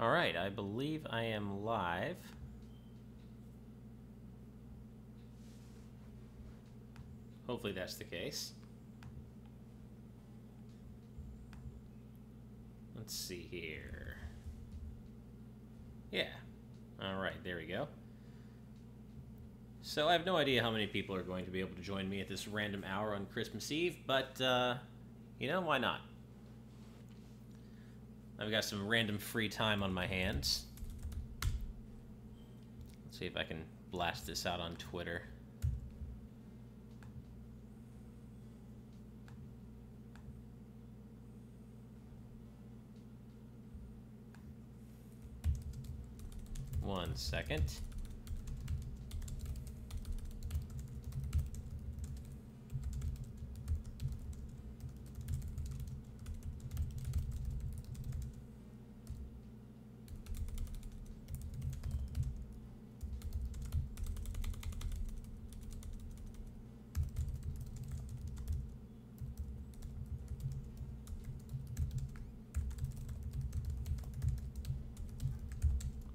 Alright, I believe I am live. Hopefully that's the case. Let's see here. Yeah. Alright, there we go. So I have no idea how many people are going to be able to join me at this random hour on Christmas Eve, but, you know, why not? I've got some random free time on my hands. Let's see if I can blast this out on Twitter. One second.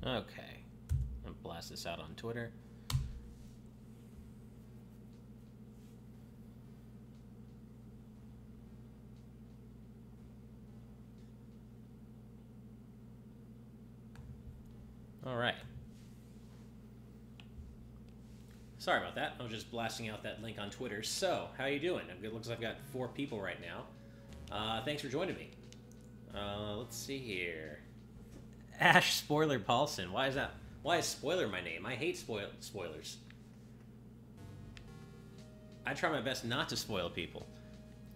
Okay. I'm gonna blast this out on Twitter. Alright. Sorry about that. I was just blasting out that link on Twitter. So, how you doing? It looks like I've got 4 people right now. Thanks for joining me. Let's see here. Ash Spoiler Paulson. Why is that? Why is Spoiler my name? I hate spoilers. I try my best not to spoil people.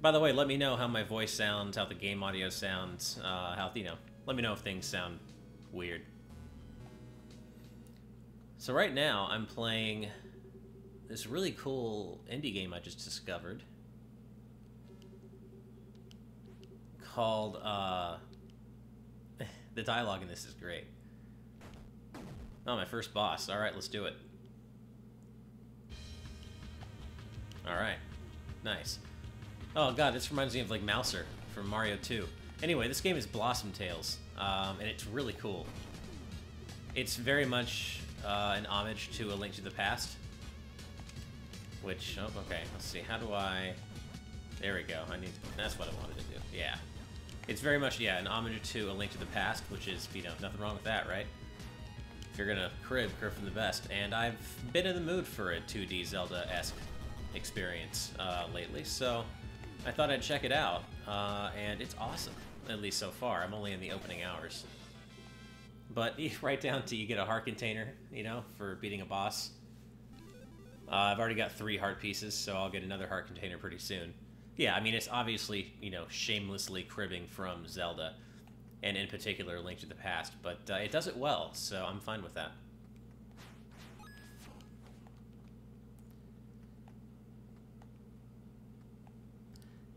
By the way, let me know how my voice sounds, how the game audio sounds, let me know if things sound weird. So right now, I'm playing this really cool indie game I just discovered called, the dialogue in this is great. Oh, my first boss. Alright, let's do it. Alright. Nice. Oh god, this reminds me of, like, Mouser from Mario 2. Anyway, this game is Blossom Tales, and it's really cool. It's very much an homage to A Link to the Past. Which, oh, okay, let's see, how do I... There we go, that's what I wanted to do, yeah. It's very much, yeah, an homage to A Link to the Past, which is, you know, nothing wrong with that, right? If you're gonna crib from the best. And I've been in the mood for a 2D Zelda-esque experience lately, so I thought I'd check it out, and it's awesome, at least so far. I'm only in the opening hours. But right down to you get a heart container, you know, for beating a boss. I've already got 3 heart pieces, so I'll get another heart container pretty soon. Yeah, I mean, it's obviously, you know, shamelessly cribbing from Zelda, and in particular, A Link to the Past, but it does it well, so I'm fine with that.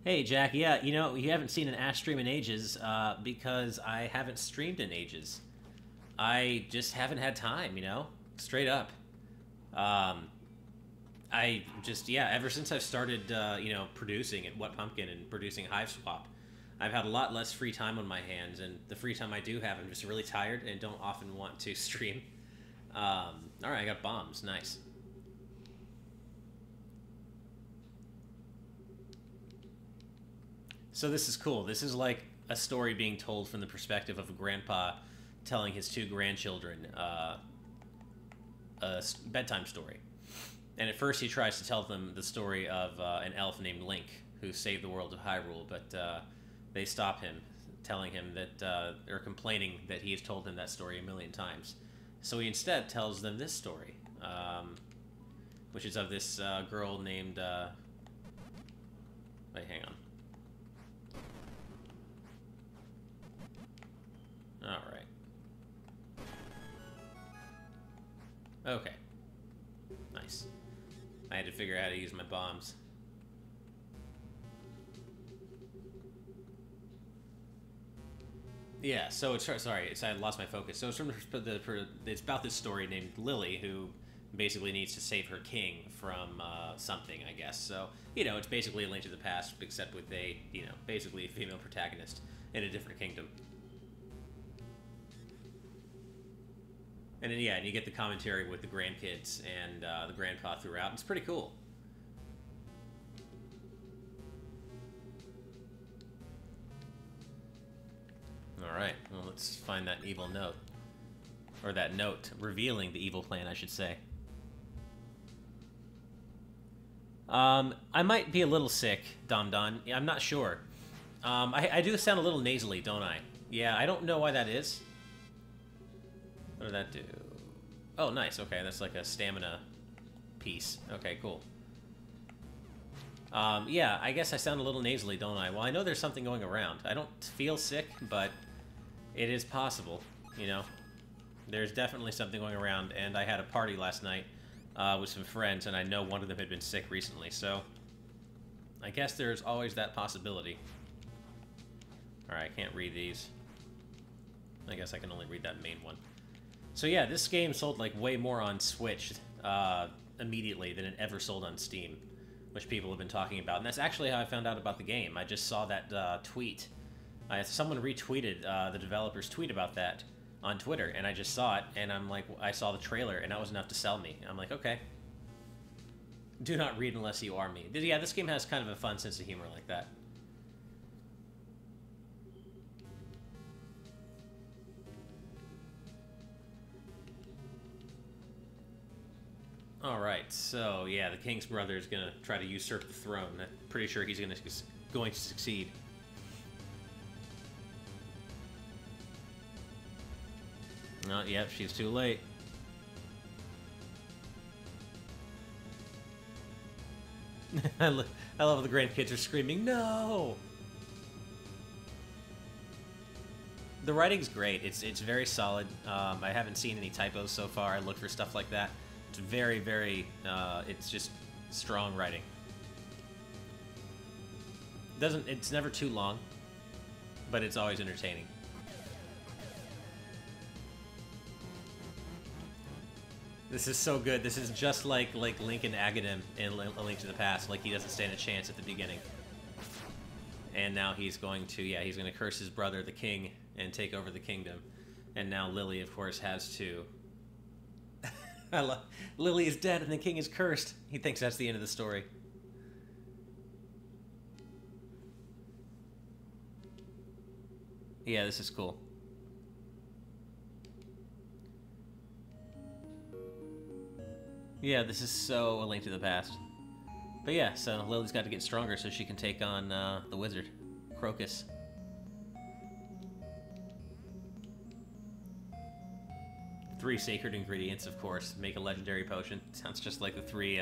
Hey, Jack, yeah, you know, you haven't seen an Ash stream in ages, because I haven't streamed in ages. I just haven't had time, you know? Straight up. I just, yeah, ever since I've started, you know, producing at What Pumpkin and producing Hive Swap, I've had a lot less free time on my hands, and the free time I do have, I'm just really tired and don't often want to stream. Alright, I got bombs. Nice. So this is cool. This is like a story being told from the perspective of a grandpa telling his 2 grandchildren a bedtime story. And at first he tries to tell them the story of an elf named Link, who saved the world of Hyrule, but they stop him, telling him that, or complaining that he has told them that story a million times. So he instead tells them this story, which is of this girl named, wait, hang on. Alright. Okay. Nice. I had to figure out how to use my bombs. Yeah, so it's sorry, I lost my focus. So it's from it's about this story named Lily, who basically needs to save her king from something, I guess. So, you know, it's basically A Link to the Past, except with a, you know, basically a female protagonist in a different kingdom. And then, yeah, and you get the commentary with the grandkids and the grandpa throughout. It's pretty cool. Alright, well, let's find that evil note. Or that note revealing the evil plan, I should say. I might be a little sick, Dom Don. I'm not sure. I do sound a little nasally, don't I? Yeah, I don't know why that is. What did that do? Oh, nice. Okay, that's like a stamina piece. Okay, cool. Yeah, I guess I sound a little nasally, don't I? Well, I know there's something going around. I don't feel sick, but it is possible, you know? There's definitely something going around, and I had a party last night with some friends, and I know one of them had been sick recently, so I guess there's always that possibility. Alright, I can't read these. I guess I can only read that main one. So yeah, this game sold like way more on Switch immediately than it ever sold on Steam, which people have been talking about. And that's actually how I found out about the game. I just saw that tweet. Someone retweeted the developer's tweet about that on Twitter, and I just saw it, and I'm like, I saw the trailer, and that was enough to sell me. I'm like, okay. Do not read unless you are me. Yeah, this game has kind of a fun sense of humor like that. Alright, so yeah, the king's brother is gonna try to usurp the throne. I'm pretty sure he's going to succeed. Oh, yep, she's too late. I love the grandkids are screaming, no! The writing's great. It's very solid. I haven't seen any typos so far. I look for stuff like that. It's very, very, it's just strong writing. It's never too long, but it's always entertaining. This is so good. This is just like Link and Aghanim in A Link to the Past. Like, he doesn't stand a chance at the beginning. And now he's going to, yeah, he's going to curse his brother, the king, and take over the kingdom. And now Lily, of course, has to. Lily is dead and the king is cursed. He thinks that's the end of the story. Yeah, this is cool. Yeah, this is so A Link to the Past. But yeah, so Lily's got to get stronger so she can take on the wizard, Crocus. Three sacred ingredients, of course, make a legendary potion. Sounds just like the three,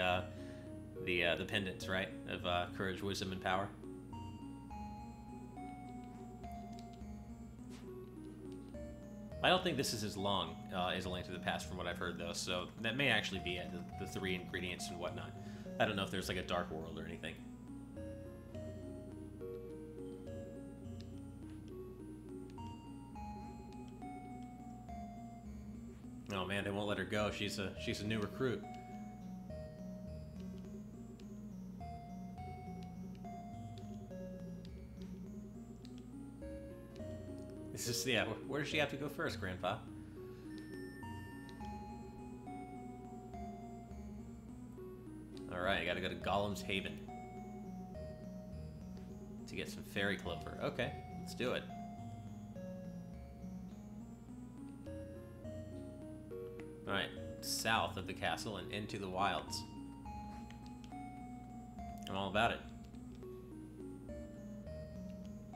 the pendants, right? Of courage, wisdom, and power. I don't think this is as long as A Link to the Past from what I've heard, though, so that may actually be it, the three ingredients and whatnot. I don't know if there's like a dark world or anything. Oh man, they won't let her go. She's a new recruit. This is, yeah, where does she have to go first, Grandpa? Alright, I gotta go to Gollum's Haven to get some fairy clover. Okay, let's do it. Alright, south of the castle and into the wilds. I'm all about it.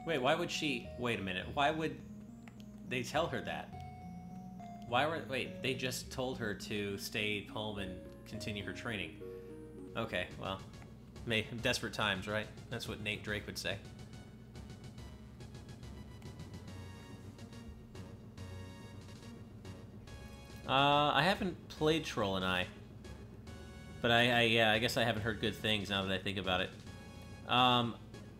Wait, why would she... Wait a minute, why would they tell her that? Wait, they just told her to stay home and continue her training. Okay, well, desperate times, right? That's what Nate Drake would say. I haven't played Troll and I, but yeah, I guess I haven't heard good things now that I think about it.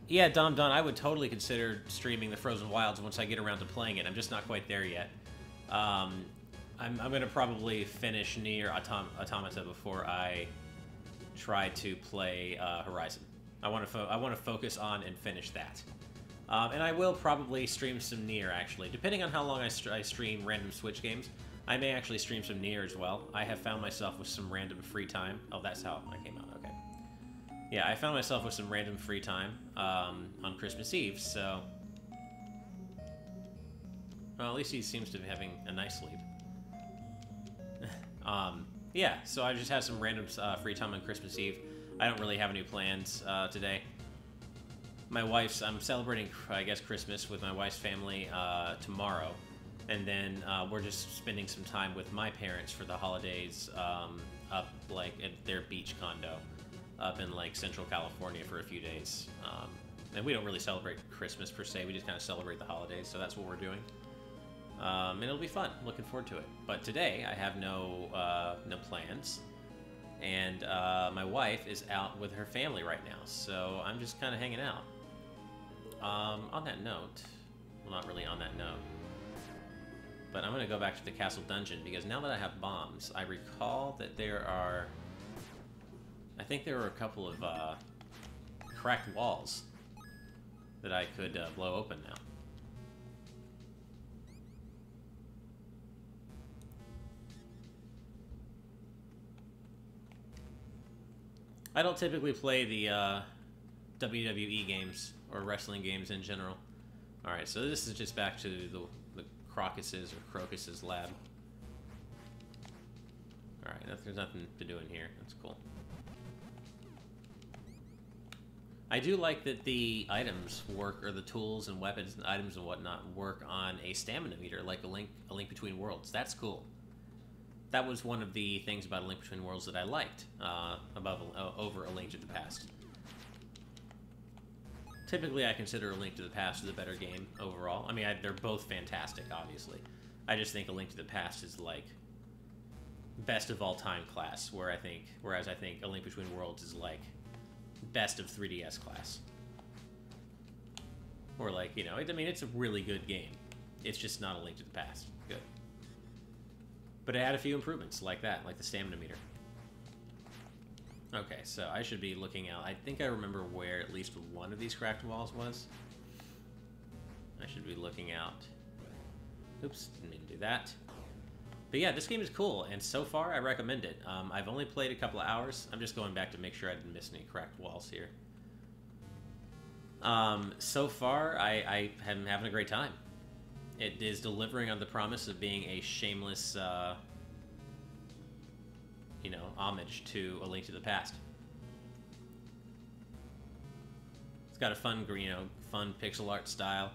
Yeah, Dom Don, I would totally consider streaming the Frozen Wilds once I get around to playing it. I'm just not quite there yet. I'm gonna probably finish Nier Automata before I try to play Horizon. I want to focus on and finish that. And I will probably stream some Nier, actually. Depending on how long I stream random Switch games, I may actually stream some Nier as well. I have found myself with some random free time. Oh, that's how I came out. Okay. Yeah, I found myself with some random free time on Christmas Eve, so... Well, at least he seems to be having a nice sleep. Yeah, so I just had some random free time on Christmas Eve. I don't really have any plans today. I'm celebrating, I guess, Christmas with my wife's family tomorrow. And then we're just spending some time with my parents for the holidays up, like, at their beach condo up in, like, Central California for a few days. And we don't really celebrate Christmas, per se. We just kind of celebrate the holidays, so that's what we're doing. And it'll be fun. Looking forward to it. But today, I have no plans. And my wife is out with her family right now, so I'm just kind of hanging out. On that note... Well, not really on that note. But I'm going to go back to the castle dungeon, because now that I have bombs, I recall that there are... I think there were a couple of cracked walls that I could blow open now. I don't typically play the WWE games, or wrestling games in general. Alright, so this is just back to the Crocus's or Crocus's lab. Alright, there's nothing to do in here. That's cool. I do like that the items work, or the tools and weapons and items and whatnot work on a stamina meter, like a Link Between Worlds. That's cool. That was one of the things about A Link Between Worlds that I liked over A Link to the Past. Typically, I consider A Link to the Past as a better game overall. I mean, they're both fantastic, obviously. I just think A Link to the Past is, like, best of all time class, whereas I think A Link Between Worlds is, like, best of 3DS class. Or, like, you know, I mean, it's a really good game. It's just not A Link to the Past. Good. But it had a few improvements like that, like the stamina meter. Okay, so I should be looking out. I think I remember where at least one of these cracked walls was. I should be looking out. Oops, didn't mean to do that. But yeah, this game is cool, and so far I recommend it. I've only played a couple of hours. I'm just going back to make sure I didn't miss any cracked walls here. So far, I am having a great time. It is delivering on the promise of being a shameless, you know, homage to A Link to the Past. It's got a fun, you know, fun pixel art style.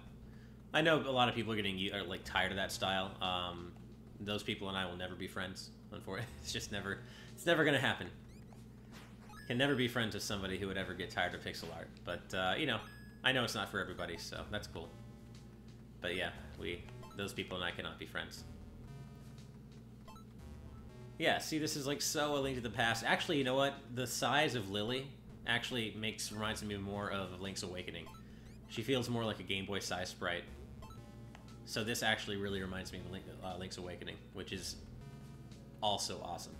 I know a lot of people are like tired of that style. Those people and I will never be friends. Unfortunately, it's never gonna happen. Can never be friends with somebody who would ever get tired of pixel art. But you know, I know it's not for everybody, so that's cool. But yeah, those people and I cannot be friends. Yeah, see, this is like so A Link to the Past. Actually, you know what? The size of Lily actually reminds me more of Link's Awakening. She feels more like a Game Boy size sprite. So this actually really reminds me of Link's Awakening, which is also awesome.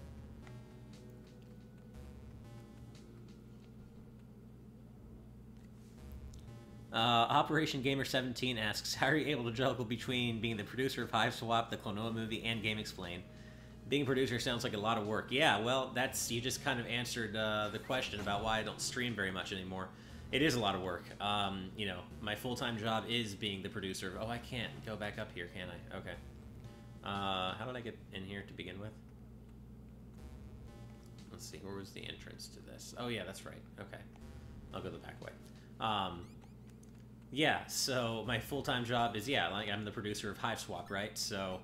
Operation Gamer 17 asks, how are you able to juggle between being the producer of Hive Swap, the Klonoa movie, and Game Explain? Being a producer sounds like a lot of work. Yeah, well, you just kind of answered the question about why I don't stream very much anymore. It is a lot of work. You know, my full-time job is being the producer of... Oh, I can't go back up here, can I? Okay. How did I get in here to begin with? Let's see, where was the entrance to this? Oh, yeah, that's right. Okay. I'll go the back way. Yeah, so my full-time job is, yeah, like I'm the producer of Hive Swap, right? So,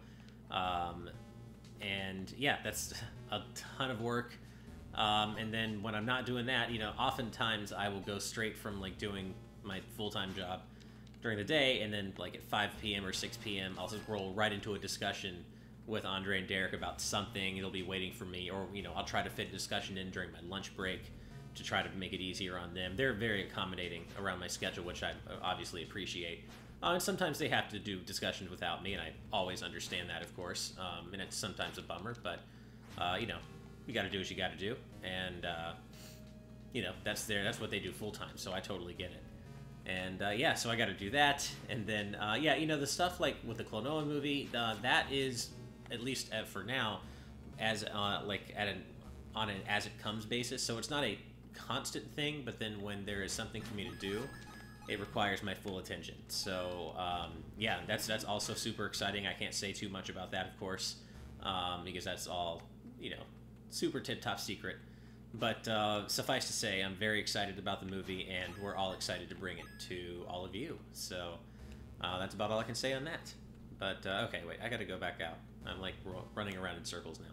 and yeah, that's a ton of work. And then when I'm not doing that, you know, oftentimes I will go straight from like doing my full-time job during the day, and then like at 5 p.m. or 6 p.m. I'll just roll right into a discussion with Andre and Derek about something. It'll be waiting for me, or, you know, I'll try to fit a discussion in during my lunch break to try to make it easier on them. They're very accommodating around my schedule, which I obviously appreciate. And sometimes they have to do discussions without me, and I always understand that, of course. And it's sometimes a bummer, but, you know, you got to do what you got to do. And, you know, that's what they do full-time, so I totally get it. And, yeah, so I got to do that. And then, yeah, you know, the stuff like with the Klonoa movie, that is at least for now, as like on an as it comes basis. So it's not a constant thing, but then when there is something for me to do, it requires my full attention. So yeah, that's also super exciting. I can't say too much about that, of course, because that's all, you know, super tip-top secret. But suffice to say, I'm very excited about the movie, and we're all excited to bring it to all of you. So that's about all I can say on that. But okay, wait, I gotta go back out. I'm like running around in circles now.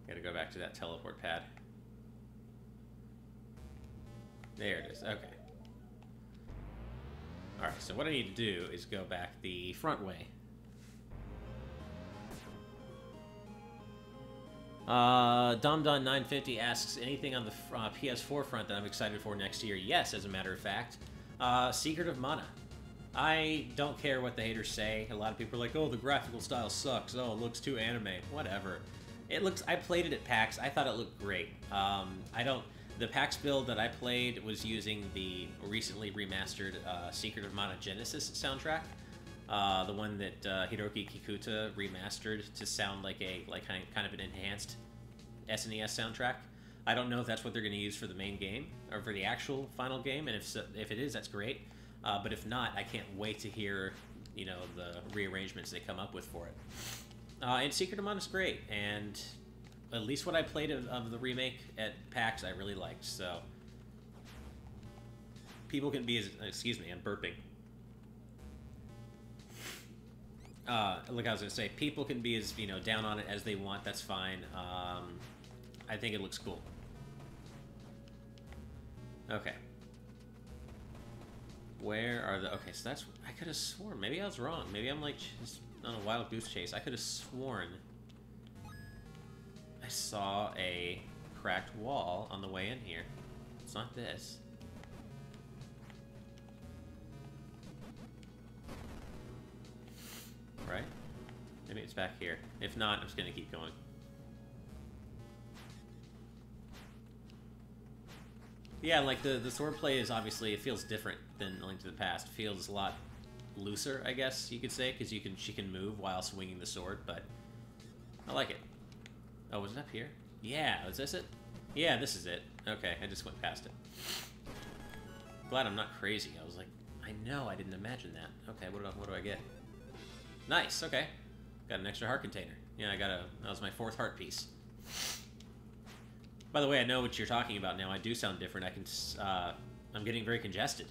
Gotta go back to that teleport pad. There it is, okay. Alright, so what I need to do is go back the front way. DomDon950 asks, anything on the PS4 front that I'm excited for next year? Yes, as a matter of fact. Secret of Mana. I don't care what the haters say. A lot of people are like, oh, the graphical style sucks. Oh, it looks too anime. Whatever. It looks... I played it at PAX. I thought it looked great. The PAX build that I played was using the recently remastered Secret of Mana Genesis soundtrack. The one that Hiroki Kikuta remastered to sound like a kind of an enhanced SNES soundtrack. I don't know if that's what they're going to use for the main game or for the actual final game, and if it is, that's great. But if not, I can't wait to hear, you know, the rearrangements they come up with for it. And Secret of Mana is great, and at least what I played of the remake at PAX, I really liked. So people can be as... Excuse me, I'm burping. Like I was gonna say, people can be as, you know, down on it as they want. That's fine. I think it looks cool. Okay. Where are the... Okay, so that's... I could have sworn. Maybe I was wrong. Maybe I'm, like, just on a wild goose chase. I could have sworn I saw a cracked wall on the way in here. It's not this. Right? Maybe it's back here. If not, I'm just gonna keep going. Yeah, like the swordplay is obviously, it feels different than Link to the Past. It feels a lot looser, I guess you could say, because she can move while swinging the sword, but I like it. Oh, was it up here? Yeah, is this it? Yeah, this is it. Okay, I just went past it. Glad I'm not crazy. I was like, I know, I didn't imagine that. Okay, what do I get? Nice, okay. Got an extra heart container. Yeah, that was my 4th heart piece. By the way, I know what you're talking about now. I do sound different. I'm getting very congested.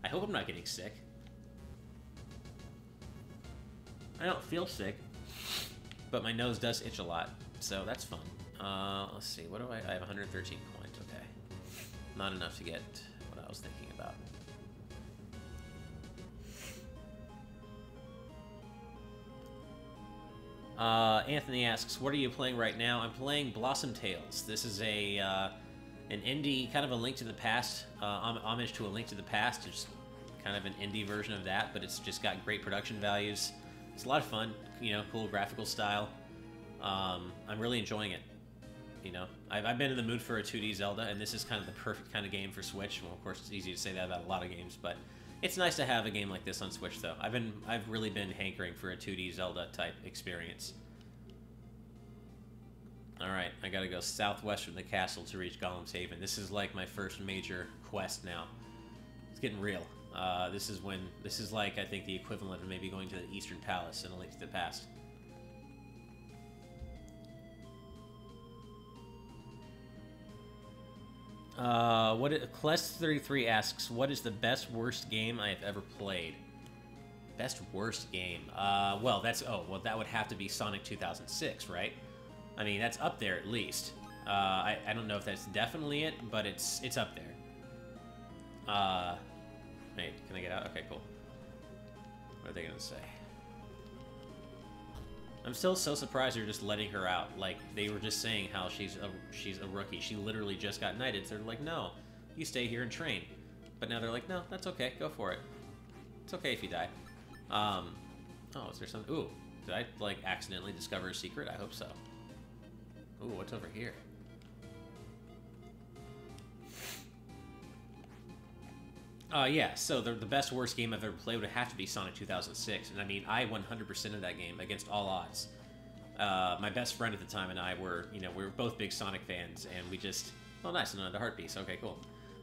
I hope I'm not getting sick. I don't feel sick, but my nose does itch a lot, so that's fun. Let's see, what do I have 113 coins, okay. Not enough to get what I was thinking about. Anthony asks, what are you playing right now? I'm playing Blossom Tales. This is an indie, kind of a Link to the Past, homage to a Link to the Past. It's kind of an indie version of that, but it's just got great production values. It's a lot of fun, you know, cool graphical style. I'm really enjoying it. You know, I've been in the mood for a 2D Zelda, and this is kind of the perfect kind of game for Switch. Well, of course, it's easy to say that about a lot of games, but it's nice to have a game like this on Switch, though. I've really been hankering for a 2D Zelda type experience. Alright, I gotta go southwest from the castle to reach Golem's Haven. This is like my first major quest now. It's getting real. This is like, I think, the equivalent of maybe going to the Eastern Palace in A Link to the Past. Quest33 asks, what is the best worst game I have ever played? Best worst game? Well, that would have to be Sonic 2006, right? I mean, that's up there at least. I don't know if that's definitely it, but it's up there. Wait, can I get out? Okay, cool. What are they gonna say? I'm still so surprised they're just letting her out. Like, they were just saying how she's a rookie. She literally just got knighted. So they're like, no, you stay here and train. But now they're like, no, that's okay. Go for it. It's okay if you die. Oh, is there something? Ooh, did I, like, accidentally discover a secret? I hope so. Ooh, what's over here? Yeah, so the best worst game I've ever played would have to be Sonic 2006, and I mean, I 100% of that game against all odds. My best friend at the time and I were, we were both big Sonic fans, and we just, oh nice, another heart piece, okay, cool.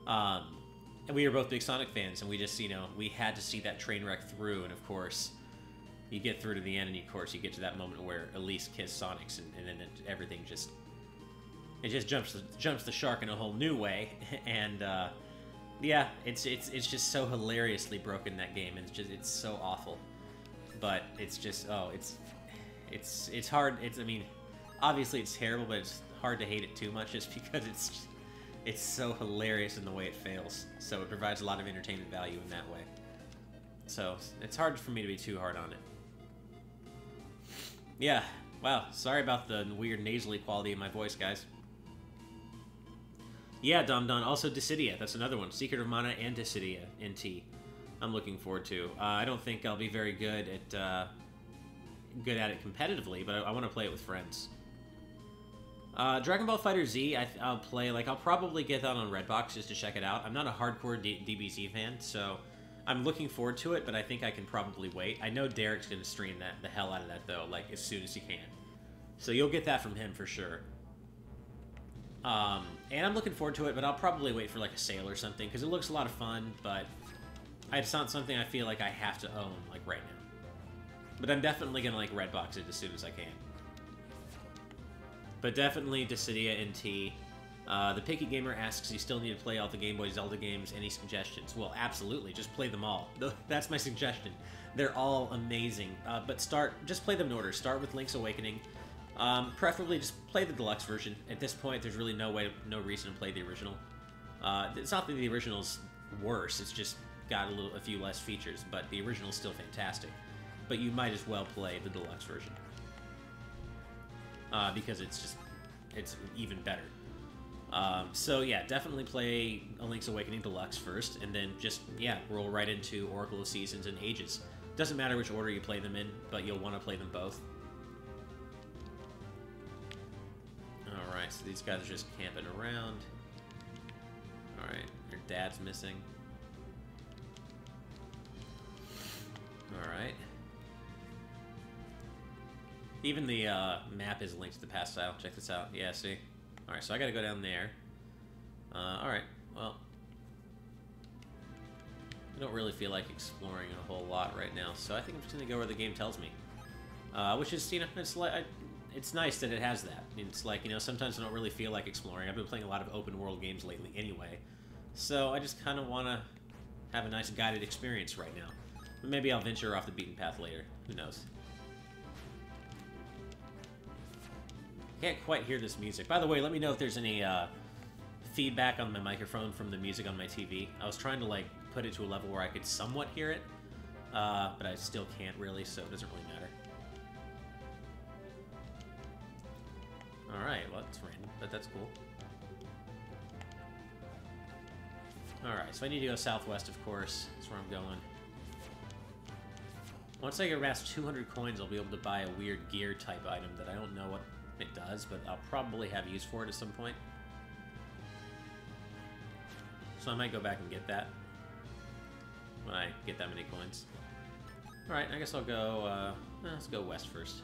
And we were both big Sonic fans, and we just, we had to see that train wreck through, and of course, you get through to the end, and of course, you get to that moment where Elise kissed Sonic's, and then everything just, it just jumps the shark in a whole new way, and, yeah, it's just so hilariously broken, that game, and it's so awful. But it's just, it's hard, I mean, obviously it's terrible, but it's hard to hate it too much just because it's so hilarious in the way it fails. So it provides a lot of entertainment value in that way. So it's hard for me to be too hard on it. Yeah, wow, sorry about the weird nasally quality of my voice, guys. Yeah, Dom Don. Also, Dissidia. That's another one. Secret of Mana and Dissidia NT. I'm looking forward to. I don't think I'll be very good at it competitively, but I want to play it with friends. Dragon Ball FighterZ. I'll play. I'll probably get that on Redbox just to check it out. I'm not a hardcore DBZ fan, so I'm looking forward to it. But I think I can probably wait. I know Derek's gonna stream the hell out of that though, as soon as he can. So you'll get that from him for sure. And I'm looking forward to it, but I'll probably wait for a sale or something, because it looks a lot of fun, but it's not something I feel like I have to own, right now. But I'm definitely gonna, Redbox it as soon as I can. But definitely Dissidia NT. The Picky Gamer asks, you still need to play all the Game Boy Zelda games, any suggestions? Well, absolutely, just play them all. That's my suggestion. They're all amazing, but just play them in order. Start with Link's Awakening. Preferably just play the deluxe version. At this point, there's really no reason to play the original. It's not that the original's worse, it's just got a few less features, but the original's still fantastic. But you might as well play the deluxe version. Because it's even better. So yeah, definitely play A Link's Awakening Deluxe first, and then just, roll right into Oracle of Seasons and Ages. Doesn't matter which order you play them in, but you'll want to play them both. Alright, so these guys are just camping around. Alright, your dad's missing. Alright. Even the map is linked to the past style. Check this out. Yeah, see? Alright, so I gotta go down there. Alright, well. I don't really feel like exploring a whole lot right now, so I think I'm just gonna go where the game tells me. Which is, it's nice that it has that. It's sometimes I don't really feel like exploring. I've been playing a lot of open world games lately anyway. So I just kind of want to have a nice guided experience right now. But maybe I'll venture off the beaten path later. Who knows? Can't quite hear this music. By the way, let me know if there's any feedback on my microphone from the music on my TV. I was trying to put it to a level where I could somewhat hear it, but I still can't really, so it doesn't really matter. Alright, well, that's random, but that's cool. Alright, so I need to go southwest, of course. That's where I'm going. Once I get past 200 coins, I'll be able to buy a weird gear-type item that I don't know what it does, but I'll probably have use for it at some point. So I might go back and get that when I get that many coins. Alright, I guess I'll go, let's go west first.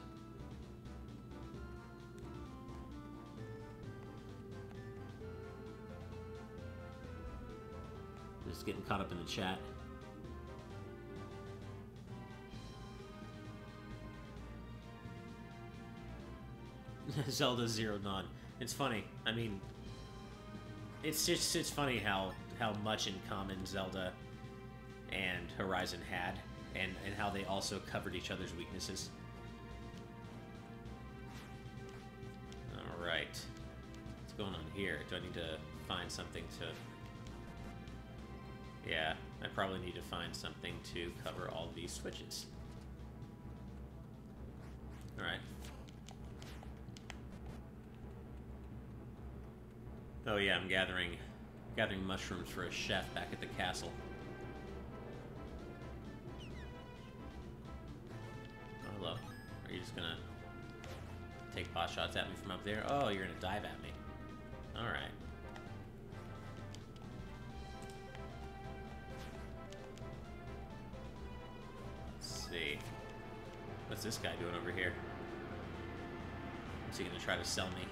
Just getting caught up in the chat. Zelda Zero Dawn. It's funny. I mean, it's funny how much in common Zelda and Horizon had, and how they also covered each other's weaknesses. All right, what's going on here? Do I need to find something to? Yeah, I probably need to find something to cover all these switches. Alright. Oh yeah, I'm gathering mushrooms for a chef back at the castle. Oh, hello. Are you just gonna take pot shots at me from up there? Oh, you're gonna dive at me. Alright. see. What's this guy doing over here? Is he gonna try to sell me?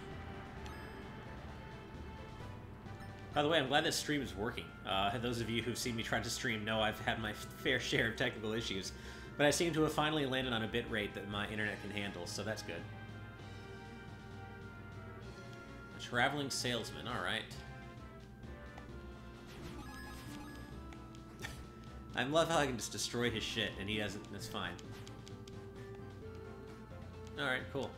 By the way, I'm glad that stream is working. Those of you who've seen me try to stream know I've had my fair share of technical issues, but I seem to have finally landed on a bit rate that my internet can handle, so that's good. A traveling salesman, alright. I love how I can just destroy his shit and he doesn't, that's fine. Alright, cool.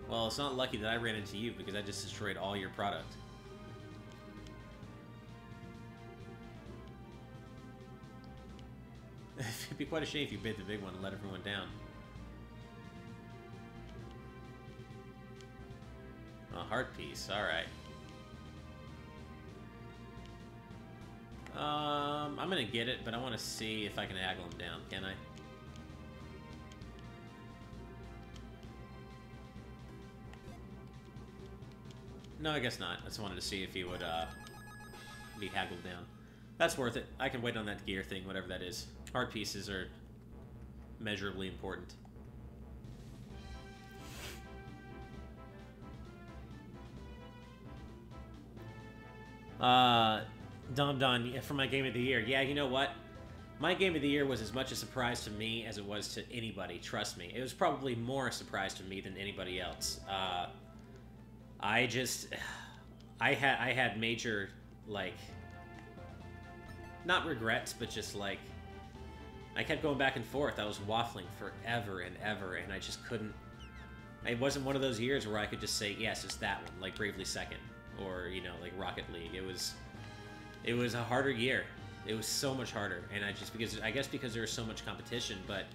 Well, it's not lucky that I ran into you because I just destroyed all your product. It'd be quite a shame if you bid the big one and let everyone down. A heart piece, alright. I'm gonna get it, but I want to see if I can haggle him down, can I? No, I guess not. I just wanted to see if he would be haggled down. That's worth it. I can wait on that gear thing, whatever that is. Heart pieces are measurably important. Dom Don, for my game of the year. Yeah, you know what? My game of the year was as much a surprise to me as it was to anybody, trust me. It was probably more a surprise to me than anybody else. I had major, like, not regrets, but just, like, I kept going back and forth. I was waffling forever and ever, and I just couldn't, it wasn't one of those years where I could just say, yes, it's that one, like Bravely Second, or, you know, like Rocket League. It was a harder year. It was so much harder, and I guess because there was so much competition, but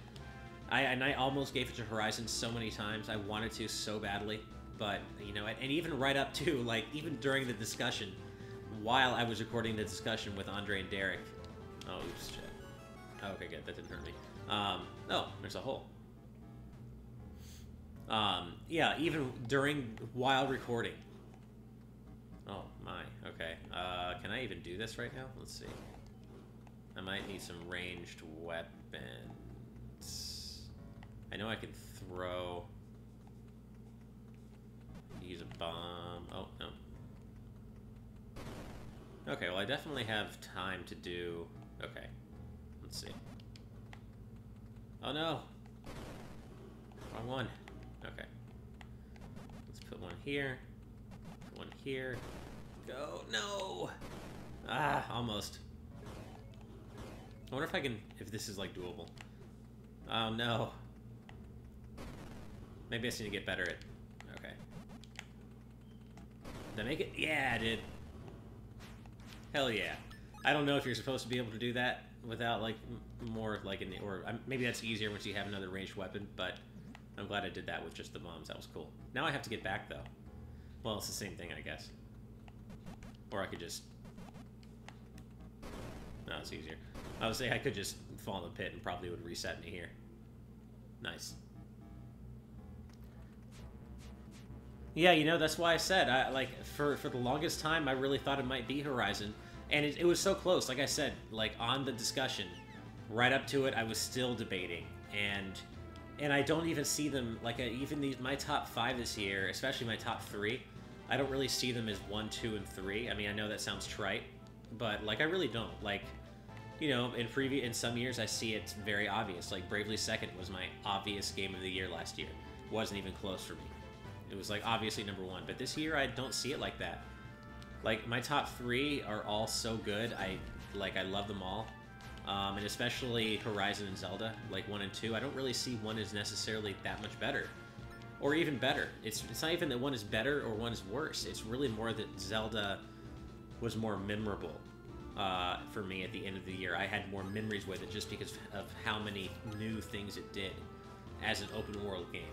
I almost gave it to Horizon so many times. I wanted to so badly. But, you know, and even right up to, like, even during the discussion, while I was recording the discussion with Andre and Derek. Oh, oops, shit. Oh, okay, good. That didn't hurt me. Oh, there's a hole. Yeah, even while recording. Oh, my. Okay. Can I even do this right now? Let's see. I might need some ranged weapons. I know I can throw... Use a bomb. Oh, no. Okay, well, I definitely have time to do... Okay. Let's see. Oh, no. Wrong one. Okay. Let's put one here. Put one here. Go. No! Ah, almost. I wonder if this is, like, doable. Oh, no. Maybe I just need to get better at... Okay. Did I make it? Yeah, I did. Hell yeah. I don't know if you're supposed to be able to do that without, like, more, like, maybe that's easier once you have another ranged weapon, but I'm glad I did that with just the bombs. That was cool. Now I have to get back, though. Well, it's the same thing, I guess. Or I could just... No, it's easier. I would say I could just fall in the pit and probably would reset me here. Nice. Yeah, you know, that's why I said, for the longest time, I really thought it might be Horizon. And it was so close, like I said, like, on the discussion, right up to it, I was still debating. And I don't even see them, like, even my top 5 this year, especially my top 3, I don't really see them as 1, 2, and 3. I mean, I know that sounds trite, but, like, I really don't. Like, you know, in some years, I see it very obvious. Like, Bravely Second was my obvious game of the year last year. Wasn't even close for me. It was, like, obviously number 1. But this year, I don't see it like that. Like, my top 3 are all so good. I love them all. And especially Horizon and Zelda, like 1 and 2. I don't really see 1 as necessarily that much better. Or even better. It's not even that 1 is better or 1 is worse. It's really more that Zelda was more memorable for me at the end of the year. I had more memories with it just because of how many new things it did as an open world game.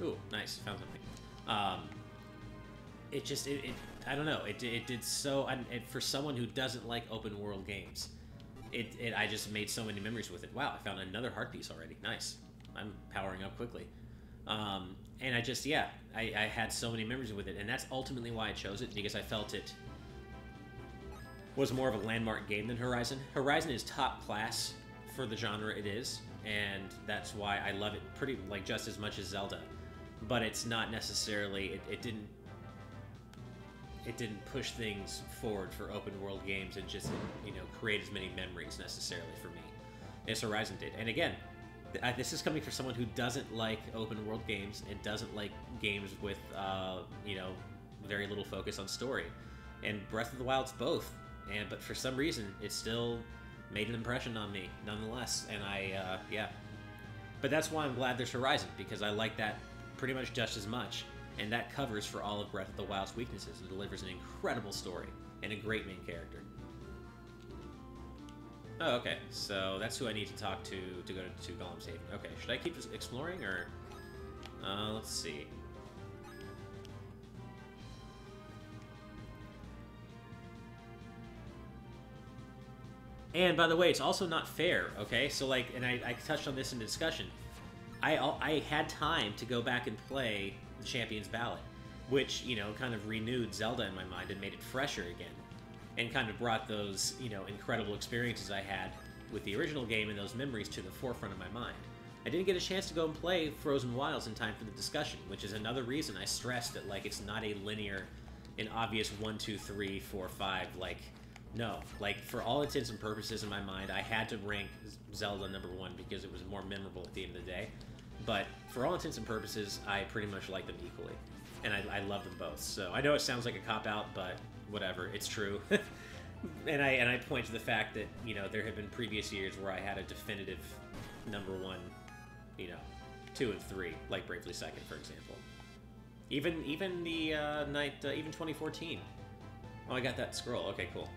Ooh, nice. Found something. I don't know. It did so... for someone who doesn't like open world games, I just made so many memories with it. Wow, I found another heart piece already. Nice. I'm powering up quickly. And I just, yeah, I had so many memories with it. And that's ultimately why I chose it, because I felt it... was more of a landmark game than Horizon. Horizon is top class for the genre it is, and that's why I love it pretty like just as much as Zelda. But it's not necessarily it didn't push things forward for open world games and just create as many memories necessarily for me as Horizon did. And again, this is coming from someone who doesn't like open world games and doesn't like games with very little focus on story. And Breath of the Wild's both. But for some reason, it still made an impression on me, nonetheless. And but that's why I'm glad there's Horizon, because I like that pretty much just as much. And that covers for all of Breath of the Wild's weaknesses and delivers an incredible story and a great main character. Oh, okay. So that's who I need to talk to go to Golem's Haven. Okay, should I keep exploring, or... let's see. And by the way, it's also not fair, okay? So like, and I touched on this in the discussion. I had time to go back and play the Champion's Ballad, which, kind of renewed Zelda in my mind and made it fresher again. And kind of brought those, incredible experiences I had with the original game and those memories to the forefront of my mind. I didn't get a chance to go and play Frozen Wilds in time for the discussion, which is another reason I stressed that, like, it's not a linear and obvious 1, 2, 3, 4, 5, like... No, like, for all intents and purposes in my mind, I had to rank Zelda #1 because it was more memorable at the end of the day. But for all intents and purposes, I pretty much like them equally. And I love them both. So I know it sounds like a cop-out, but whatever, it's true. and I point to the fact that, there have been previous years where I had a definitive #1, 2 and 3, like Bravely Second, for example. Even the even 2014. Oh, I got that scroll. Okay, cool.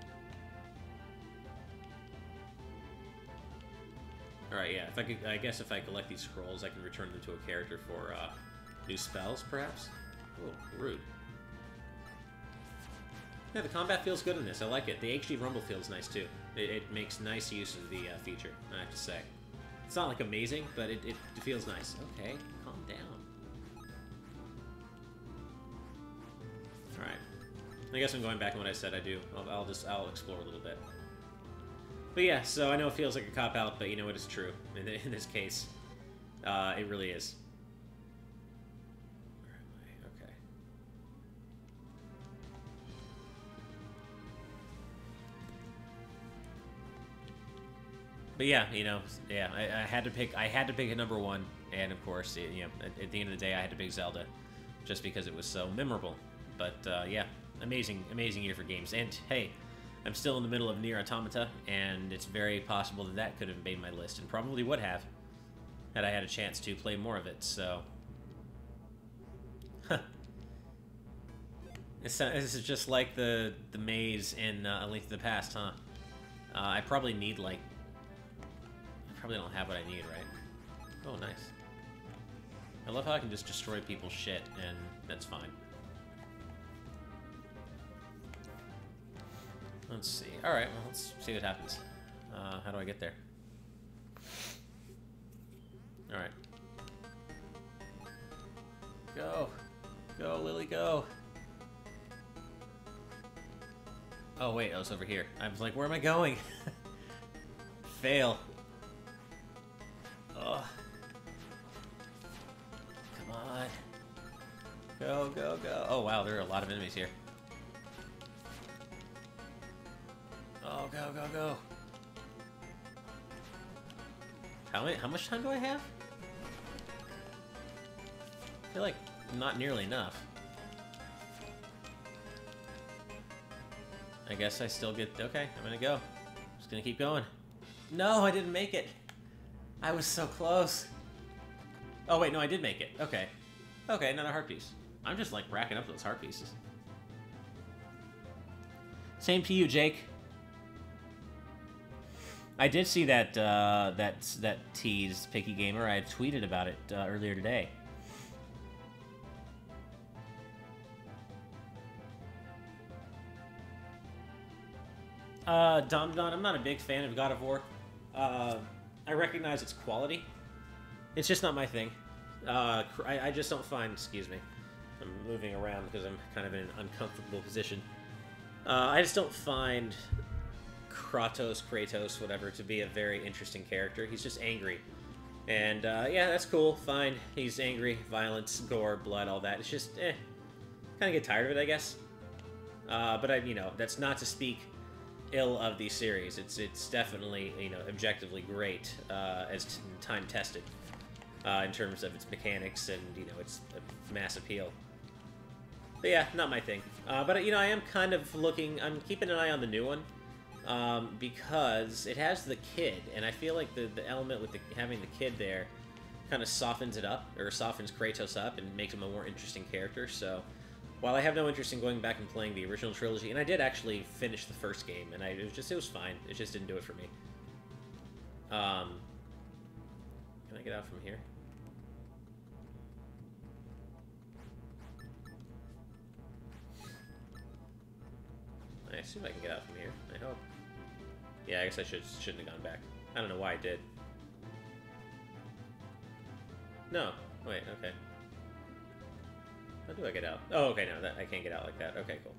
Alright, yeah, I guess if I collect these scrolls, I can return them to a character for, new spells, perhaps? Oh, rude. Yeah, the combat feels good in this, I like it. The HD rumble feels nice, too. It makes nice use of the feature, I have to say. It's not, like, amazing, but it feels nice. Okay, calm down. Alright. I guess I'm going back on what I said I do. I'll explore a little bit. But yeah, so I know it feels like a cop-out, but you know what, it's true. In this case, it really is. Okay. But yeah, I had to pick a #1, and of course, at the end of the day, I had to pick Zelda, just because it was so memorable. But yeah, amazing year for games. And hey, I'm still in the middle of Nier Automata, and it's very possible that could have made my list, and probably would have, had I had a chance to play more of it, so... This is just like the maze in A Link to the Past, huh? I probably need, like... I probably don't have what I need, right? Oh, nice. I love how I can just destroy people's shit, and that's fine. Let's see. Alright, well, let's see what happens. How do I get there? Alright. Go! Go, Lily, go! Oh, wait, I was over here. I was like, where am I going? Fail. Ugh. Come on. Go, go, go. Oh, wow, there are a lot of enemies here. Oh, go, go, go. How much time do I have? I feel like not nearly enough. I guess I still get... Okay, I'm gonna go. Just gonna keep going. No, I didn't make it. I was so close. Oh, wait, no, I did make it. Okay. Okay, another heart piece. I'm just, like, racking up those heart pieces. Same to you, Jake. I did see that that tease, Picky Gamer. I tweeted about it earlier today. Don, I'm not a big fan of God of War. I recognize its quality. It's just not my thing. I just don't find... Excuse me. I'm moving around because I'm kind of in an uncomfortable position. I just don't find Kratos, whatever, to be a very interesting character. He's just angry. And, yeah, that's cool, fine. He's angry, violence, gore, blood, all that. It's just, kind of get tired of it, I guess. But, you know, that's not to speak ill of the series. It's definitely, you know, objectively great, as time-tested, in terms of its mechanics and, you know, its mass appeal. But yeah, not my thing. But, you know, I am kind of I'm keeping an eye on the new one, because it has the kid, and I feel like the element with having the kid there kind of softens it up, or softens Kratos up, and makes him a more interesting character, so while I have no interest in going back and playing the original trilogy, and I did actually finish the first game, and it was fine, it just didn't do it for me. Can I get out from here? I assume I can get out from here. I hope. Yeah, I guess I shouldn't have gone back. I don't know why I did. No. Wait, okay. How do I get out? Oh, okay, no, I can't get out like that. Okay, cool.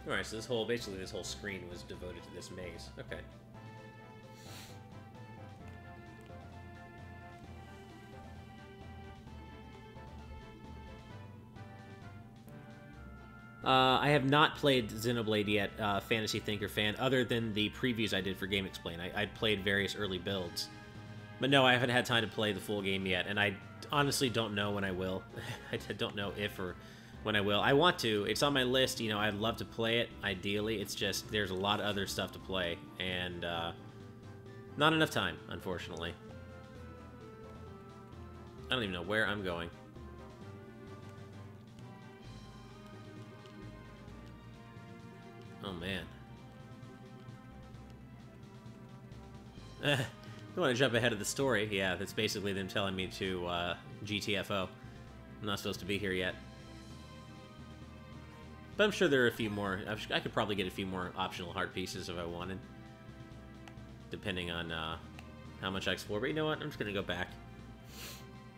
Alright, so basically this whole screen was devoted to this maze. Okay. I have not played Xenoblade yet, Fantasy Thinker fan, other than the previews I did for Game Explain. I played various early builds. But no, I haven't had time to play the full game yet, and I honestly don't know when I will. I don't know if or when I will. I want to. It's on my list, you know, I'd love to play it, ideally. It's just, there's a lot of other stuff to play, and not enough time, unfortunately. I don't even know where I'm going. Oh, man. You want to jump ahead of the story? Yeah, that's basically them telling me to GTFO. I'm not supposed to be here yet. But I'm sure there are a few more. I could probably get a few more optional heart pieces if I wanted. Depending on how much I explore. But you know what? I'm just going to go back.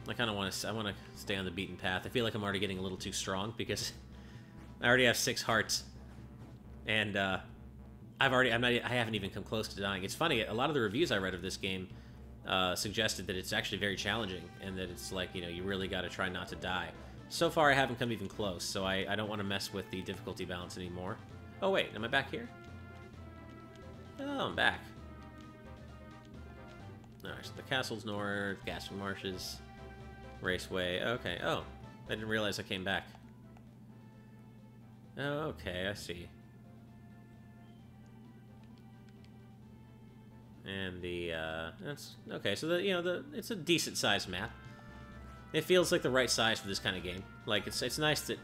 I kind of want to stay on the beaten path. I feel like I'm already getting a little too strong because I already have 6 hearts. And I haven't even come close to dying. It's funny, a lot of the reviews I read of this game suggested that it's actually very challenging, and that it's like, you know, you really got to try not to die. So far, I haven't come even close, so I don't want to mess with the difficulty balance anymore. Oh, wait, am I back here? Oh, I'm back. Alright, so the castle's north, Gasping Marshes, Raceway. Okay, oh, I didn't realize I came back. Oh, okay, I see. And that's okay. So it's a decent sized map. It feels like the right size for this kind of game. Like it's nice that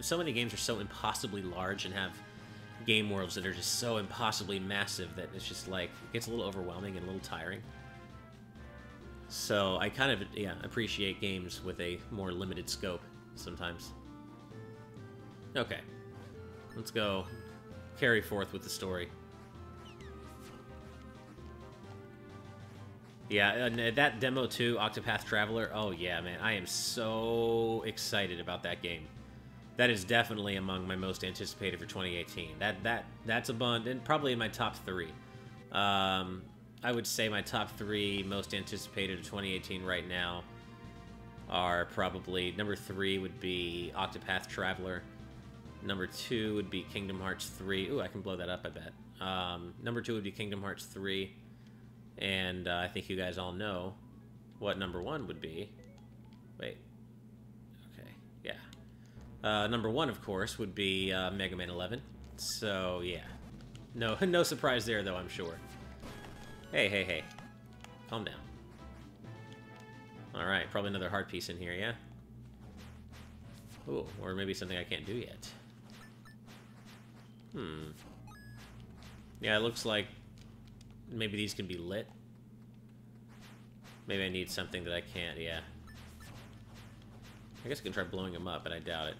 so many games are so impossibly large and have game worlds that are just so impossibly massive that it's just like it gets a little overwhelming and a little tiring. So I kind of appreciate games with a more limited scope sometimes. Okay, let's go carry forth with the story. Yeah, and that demo too, Octopath Traveler, oh yeah, man, I am so excited about that game. That is definitely among my most anticipated for 2018. That's a bund, and probably in my top 3. I would say my top 3 most anticipated of 2018 right now are probably, number 3 would be Octopath Traveler. Number 2 would be Kingdom Hearts 3. Ooh, I can blow that up, I bet. Number 2 would be Kingdom Hearts 3. And I think you guys all know what number 1 would be. Wait. Okay, yeah. Number 1, of course, would be Mega Man 11. So, yeah. No surprise there, though, I'm sure. Hey. Calm down. Alright, probably another heart piece in here, yeah? Ooh, or maybe something I can't do yet. Yeah, it looks like maybe these can be lit. Maybe I need something that I can't, yeah. I guess I can try blowing them up, but I doubt it.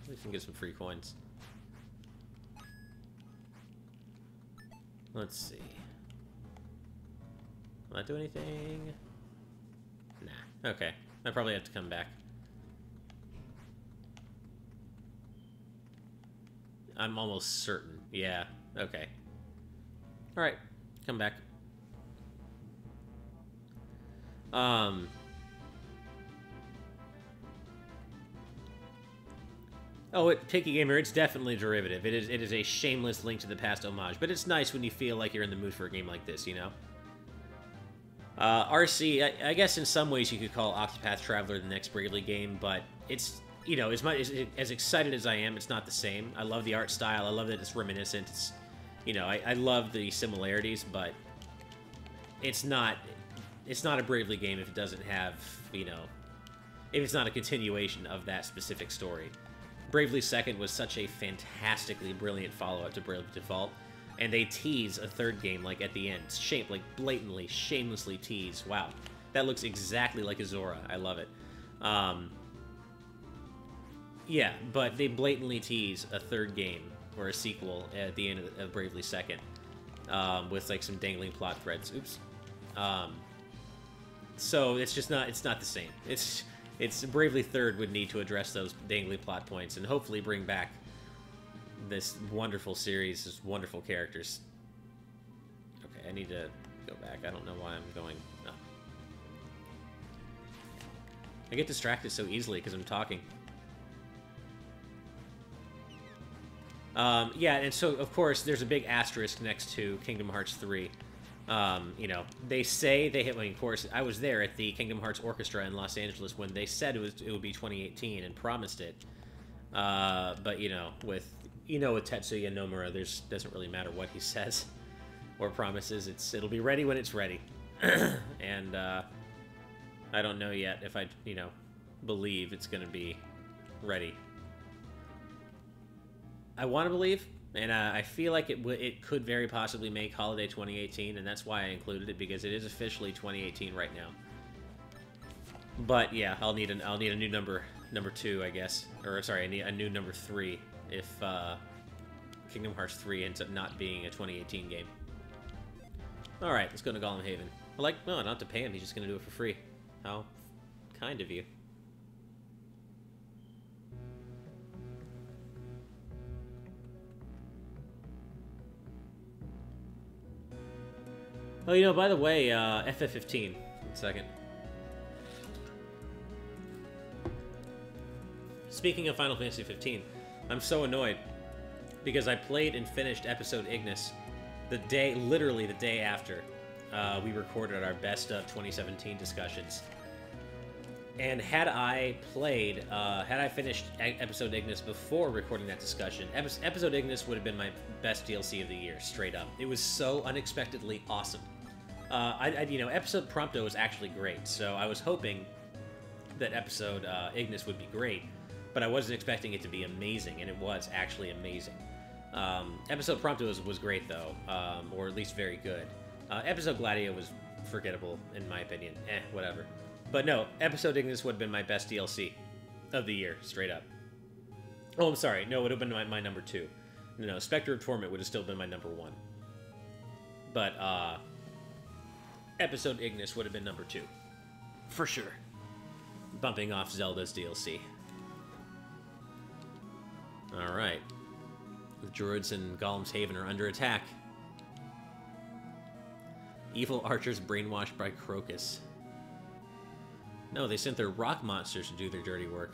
At least we can get some free coins. Let's see. Will that do anything? Nah. Okay. I probably have to come back. I'm almost certain. Yeah. Okay. All right. Come back. Oh, Picky Gamer, it's definitely a derivative. It is a shameless Link to the Past homage, but it's nice when you feel like you're in the mood for a game like this, you know? RC, I guess in some ways you could call Octopath Traveler the next Bravely game, but it's, you know, as excited as I am, it's not the same. I love the art style, I love that it's reminiscent, it's, you know, I love the similarities, but it's not a Bravely game if it doesn't have, you know, if it's not a continuation of that specific story. Bravely Second was such a fantastically brilliant follow-up to Bravely Default, and they tease a third game, like, at the end. Like, blatantly, shamelessly tease. Wow. That looks exactly like Azora. I love it. Yeah, but they blatantly tease a third game, or a sequel, at the end of Bravely Second, with, like, some dangling plot threads. Oops. So, it's just not, it's not the same. It's Bravely Third would need to address those dangly plot points and hopefully bring back this wonderful series, this wonderful characters. Okay, I need to go back. I don't know why I'm going... Oh. I get distracted so easily because I'm talking. Yeah, and so, of course, there's a big asterisk next to Kingdom Hearts 3. You know, they say they hit. I mean, of course, I was there at the Kingdom Hearts Orchestra in Los Angeles when they said it would be 2018 and promised it. But you know, with Tetsuya Nomura, doesn't really matter what he says or promises. It'll be ready when it's ready. And I don't know yet if I believe it's going to be ready. I want to believe. And I feel like it could very possibly make Holiday 2018, and that's why I included it, because it is officially 2018 right now. But yeah, I'll need a new number 2, I guess, or sorry, I need a new number 3 if Kingdom Hearts 3 ends up not being a 2018 game. All right, let's go to Golem Haven. No, not to pay him. He's just gonna do it for free. How kind of you. Oh, you know, by the way, FF15. 1 second. Speaking of Final Fantasy 15, I'm so annoyed because I played and finished episode Ignis literally the day after we recorded our best of 2017 discussions. And had I finished episode Ignis before recording that discussion, episode Ignis would have been my best DLC of the year, straight up. It was so unexpectedly awesome. Episode Prompto was actually great, so I was hoping that episode Ignis would be great, but I wasn't expecting it to be amazing, and it was actually amazing. Episode Prompto was great, though, or at least very good. Episode Gladio was forgettable, in my opinion. Whatever. But no, episode Ignis would have been my best DLC of the year, straight up. Oh, I'm sorry. No, it would have been my number 2. No, Spectre of Torment would have still been my number 1. But, episode Ignis would have been number 2. For sure. Bumping off Zelda's DLC. Alright. The druids in Golem's Haven are under attack. Evil archers brainwashed by Crocus. No, they sent their rock monsters to do their dirty work.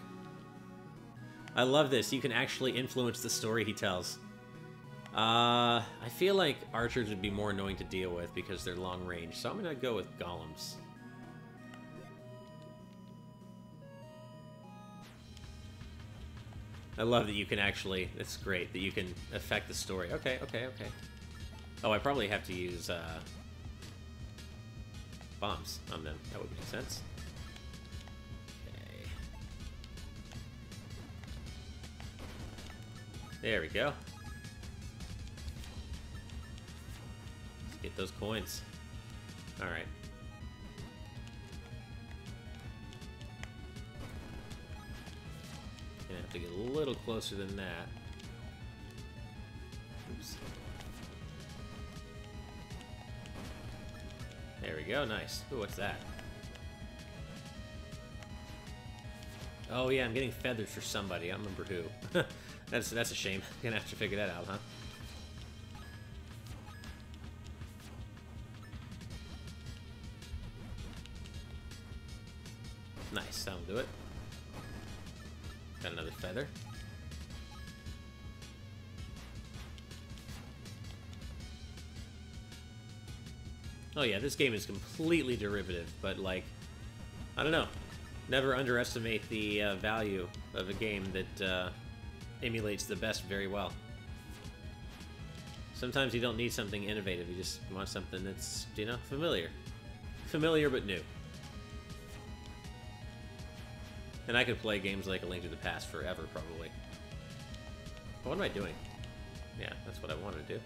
I love this. You can actually influence the story he tells. I feel like archers would be more annoying to deal with because they're long range, so I'm gonna go with golems. I love that you can actually... It's great that you can affect the story. Okay. Oh, I probably have to use bombs on them. That would make sense. Okay. There we go. Let's get those coins. Alright. Gonna have to get a little closer than that. Oops. There we go, nice. Ooh, what's that? Oh yeah, I'm getting feathers for somebody. I don't remember who. That's a shame. Gonna have to figure that out, huh? Nice, that'll do it. Got another feather. Oh yeah, this game is completely derivative, but like, I don't know. Never underestimate the value of a game that emulates the best very well. Sometimes you don't need something innovative, you just want something that's, you know, familiar. Familiar but new. And I could play games like A Link to the Past forever, probably. But what am I doing? Yeah, that's what I want to do.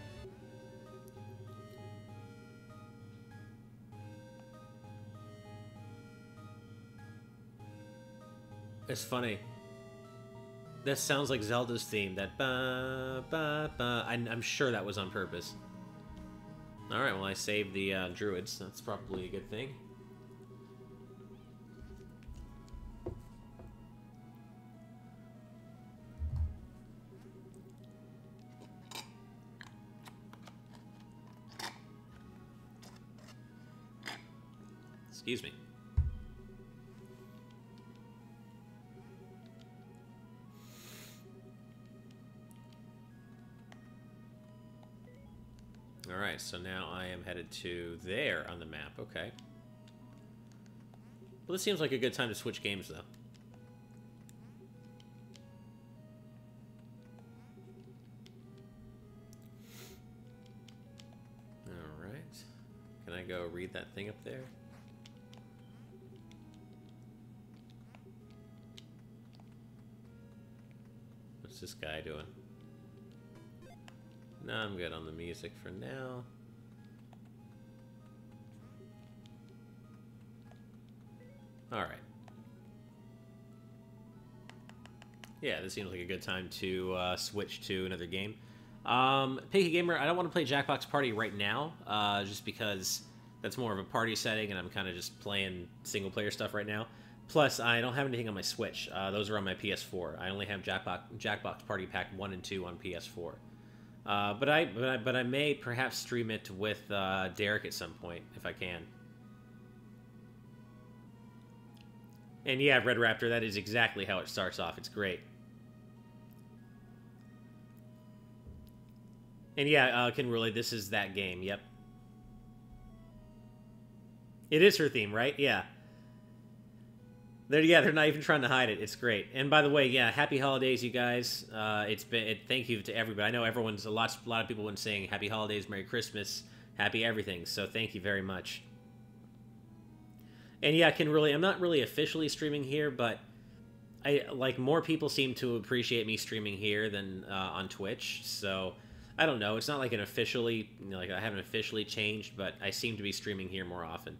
It's funny. That sounds like Zelda's theme. That ba ba ba. I'm sure that was on purpose. All right. Well, I saved the druids. That's probably a good thing. Excuse me. Alright, so now I am headed to there on the map. Okay. Well, this seems like a good time to switch games, though. Alright. Can I go read that thing up there? What's this guy doing? No, I'm good on the music for now. Alright. Yeah, this seems like a good time to switch to another game. Picky Gamer, I don't want to play Jackbox Party right now, just because that's more of a party setting, and I'm kind of just playing single-player stuff right now. Plus, I don't have anything on my Switch. Those are on my PS4. I only have Jackbox Party Pack 1 and 2 on PS4. But I may perhaps stream it with Derek at some point if I can. And yeah, Red Raptor, that is exactly how it starts off. It's great. And yeah, Kinruli, this is that game. Yep. It is her theme, right? Yeah. They're not even trying to hide it. It's great. And by the way, yeah, happy holidays, you guys. Thank you to everybody. I know everyone's a lot of people have been saying happy holidays, Merry Christmas, happy everything. So thank you very much. And yeah, I'm not really officially streaming here, but more people seem to appreciate me streaming here than on Twitch. So I don't know. It's not like I haven't officially changed, but I seem to be streaming here more often.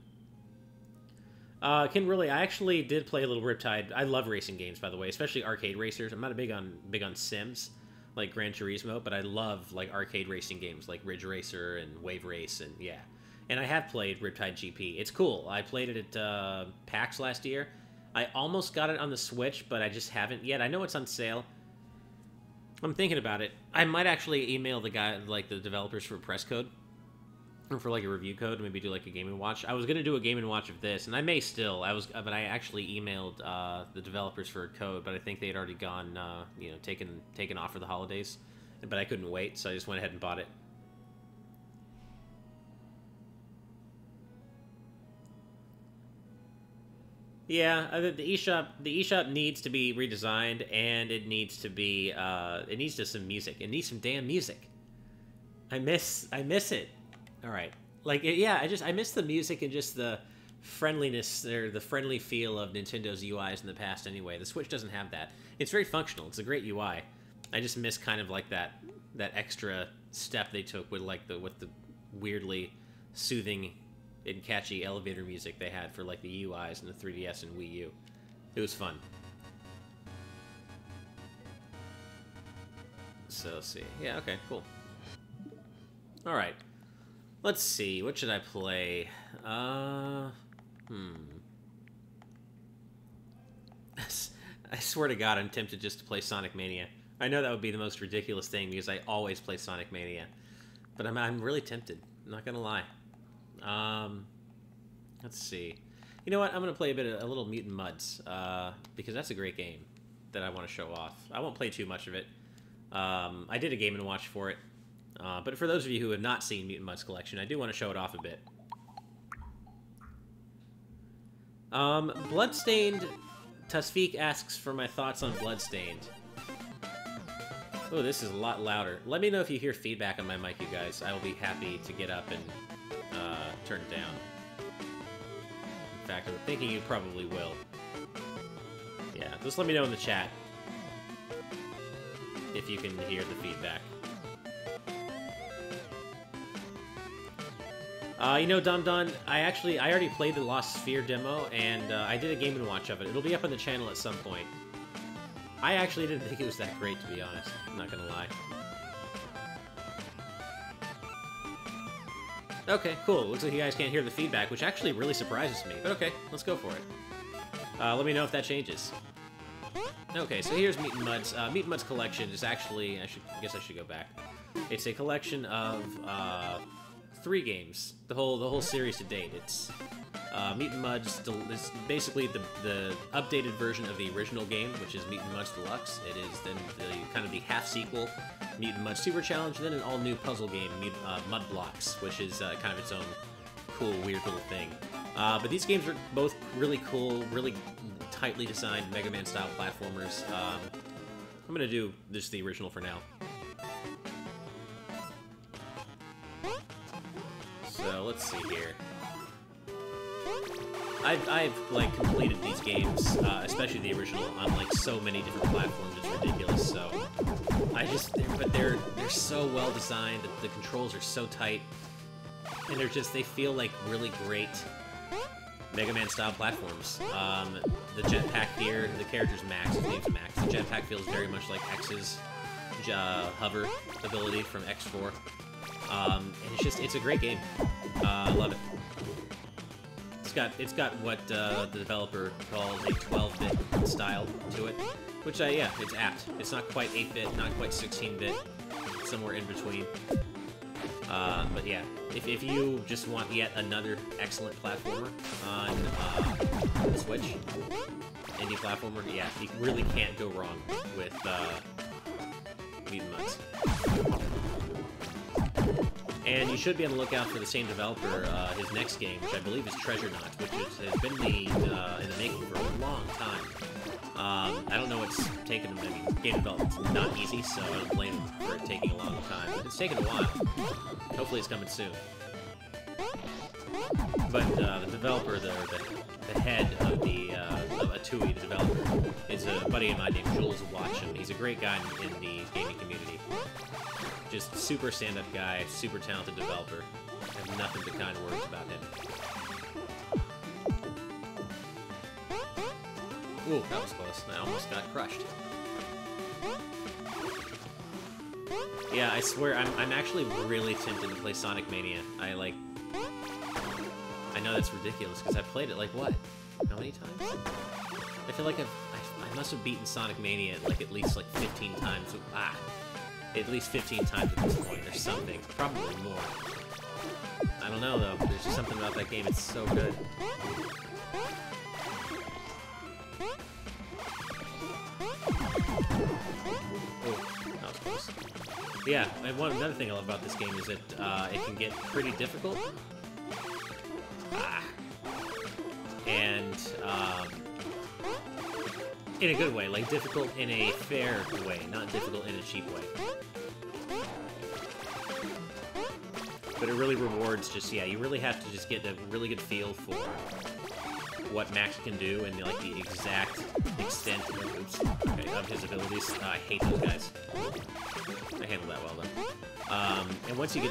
I actually did play a little Riptide. I love racing games, by the way, especially arcade racers. I'm not big on Sims, like Gran Turismo, but I love like arcade racing games like Ridge Racer and Wave Race, and yeah. And I have played Riptide GP. It's cool. I played it at PAX last year. I almost got it on the Switch, but I just haven't yet. I know it's on sale. I'm thinking about it. I might actually email the guy, like the developers for a press code. Or for like a review code, maybe do like a Game & Watch. I was gonna do a Game & Watch of this, and I may still. But I actually emailed the developers for a code, but I think they had already gone, taken off for the holidays. But I couldn't wait, so I just went ahead and bought it. Yeah, the eShop needs to be redesigned, and it needs some music. It needs some damn music. I miss it. All right. I miss the music and just the friendliness or the friendly feel of Nintendo's UIs in the past anyway. The Switch doesn't have that. It's very functional. It's a great UI. I just miss kind of like that extra step they took with the weirdly soothing and catchy elevator music they had for like the UIs and the 3DS and Wii U. It was fun. So let's see. Yeah, okay, cool. All right. Let's see, what should I play? I swear to God, I'm tempted just to play Sonic Mania. I know that would be the most ridiculous thing because I always play Sonic Mania. But I'm really tempted. I'm not gonna lie. Let's see. You know what? I'm gonna play a little Mutant Mudds because that's a great game that I want to show off. I won't play too much of it. I did a Game & Watch for it, but for those of you who have not seen Mutant Mudds Collection, I do want to show it off a bit. Bloodstained. Tusfiq asks for my thoughts on Bloodstained. Oh, this is a lot louder. Let me know if you hear feedback on my mic, you guys. I will be happy to get up and turn it down. In fact, I'm thinking you probably will. Yeah, just let me know in the chat if you can hear the feedback. You know, Dum Dum, I already played the Lost Sphere demo, and I did a Game & Watch of it. It'll be up on the channel at some point. I actually didn't think it was that great, to be honest. I'm not gonna lie. Okay, cool. Looks like you guys can't hear the feedback, which actually really surprises me. But okay, let's go for it. Let me know if that changes. Okay, so here's Mutant Mudds. Mutant Mudds Collection is actually... I guess I should go back. It's a collection of 3 games. The whole series to date. It's Mutant Mudds is basically the updated version of the original game, which is Mutant Mudds Deluxe. It is then the kind of the half sequel, Mutant Mudds Super Challenge, and then an all new puzzle game, Mud Blocks, which is kind of its own cool, weird little thing. But these games are both really cool, really tightly designed Mega Man style platformers. I'm gonna do just the original for now. So let's see here. I've like completed these games, especially the original, on like so many different platforms. It's ridiculous. So but they're so well designed. The controls are so tight, and they feel like really great Mega Man style platforms. The jetpack here, the character's Max. His name's Max. The jetpack feels very much like X's hover ability from X4. And it's a great game. I love it. It's got what the developer calls a 12-bit style to it, which yeah, it's apt. It's not quite 8-bit, not quite 16-bit, somewhere in between. But yeah, if you just want yet another excellent platformer on the Switch, indie platformer, yeah, you really can't go wrong with Mutant Mudds. And you should be on the lookout for the same developer, his next game, which I believe is Treasure Knot, which has been in the making for a long time. I don't know what's taken them. I mean, game development's not easy, so I don't blame them for it taking a long time. But it's taken a while. Hopefully it's coming soon. But the developer, the head of Atui, the developer, is a buddy of mine named Jules Watcham. He's a great guy in the gaming community. Just super stand-up guy, super talented developer. I have nothing but kind words about him. Ooh, that was close. I almost got crushed. Yeah, I swear, I'm actually really tempted to play Sonic Mania. I know that's ridiculous, because I've played it, like, what? How many times? I feel like I must have beaten Sonic Mania, like, at least, 15 times. At least 15 times at this point, or something. Probably more. I don't know, though. There's just something about that game. It's so good. Oh, that was close. Yeah, and another thing I love about this game is that it can get pretty difficult. And, in a good way, like difficult in a fair way, not difficult in a cheap way. But it really rewards just, yeah, you really have to just get a really good feel for what Max can do and like the exact extent of his abilities. I hate those guys. I handled that well though. And once you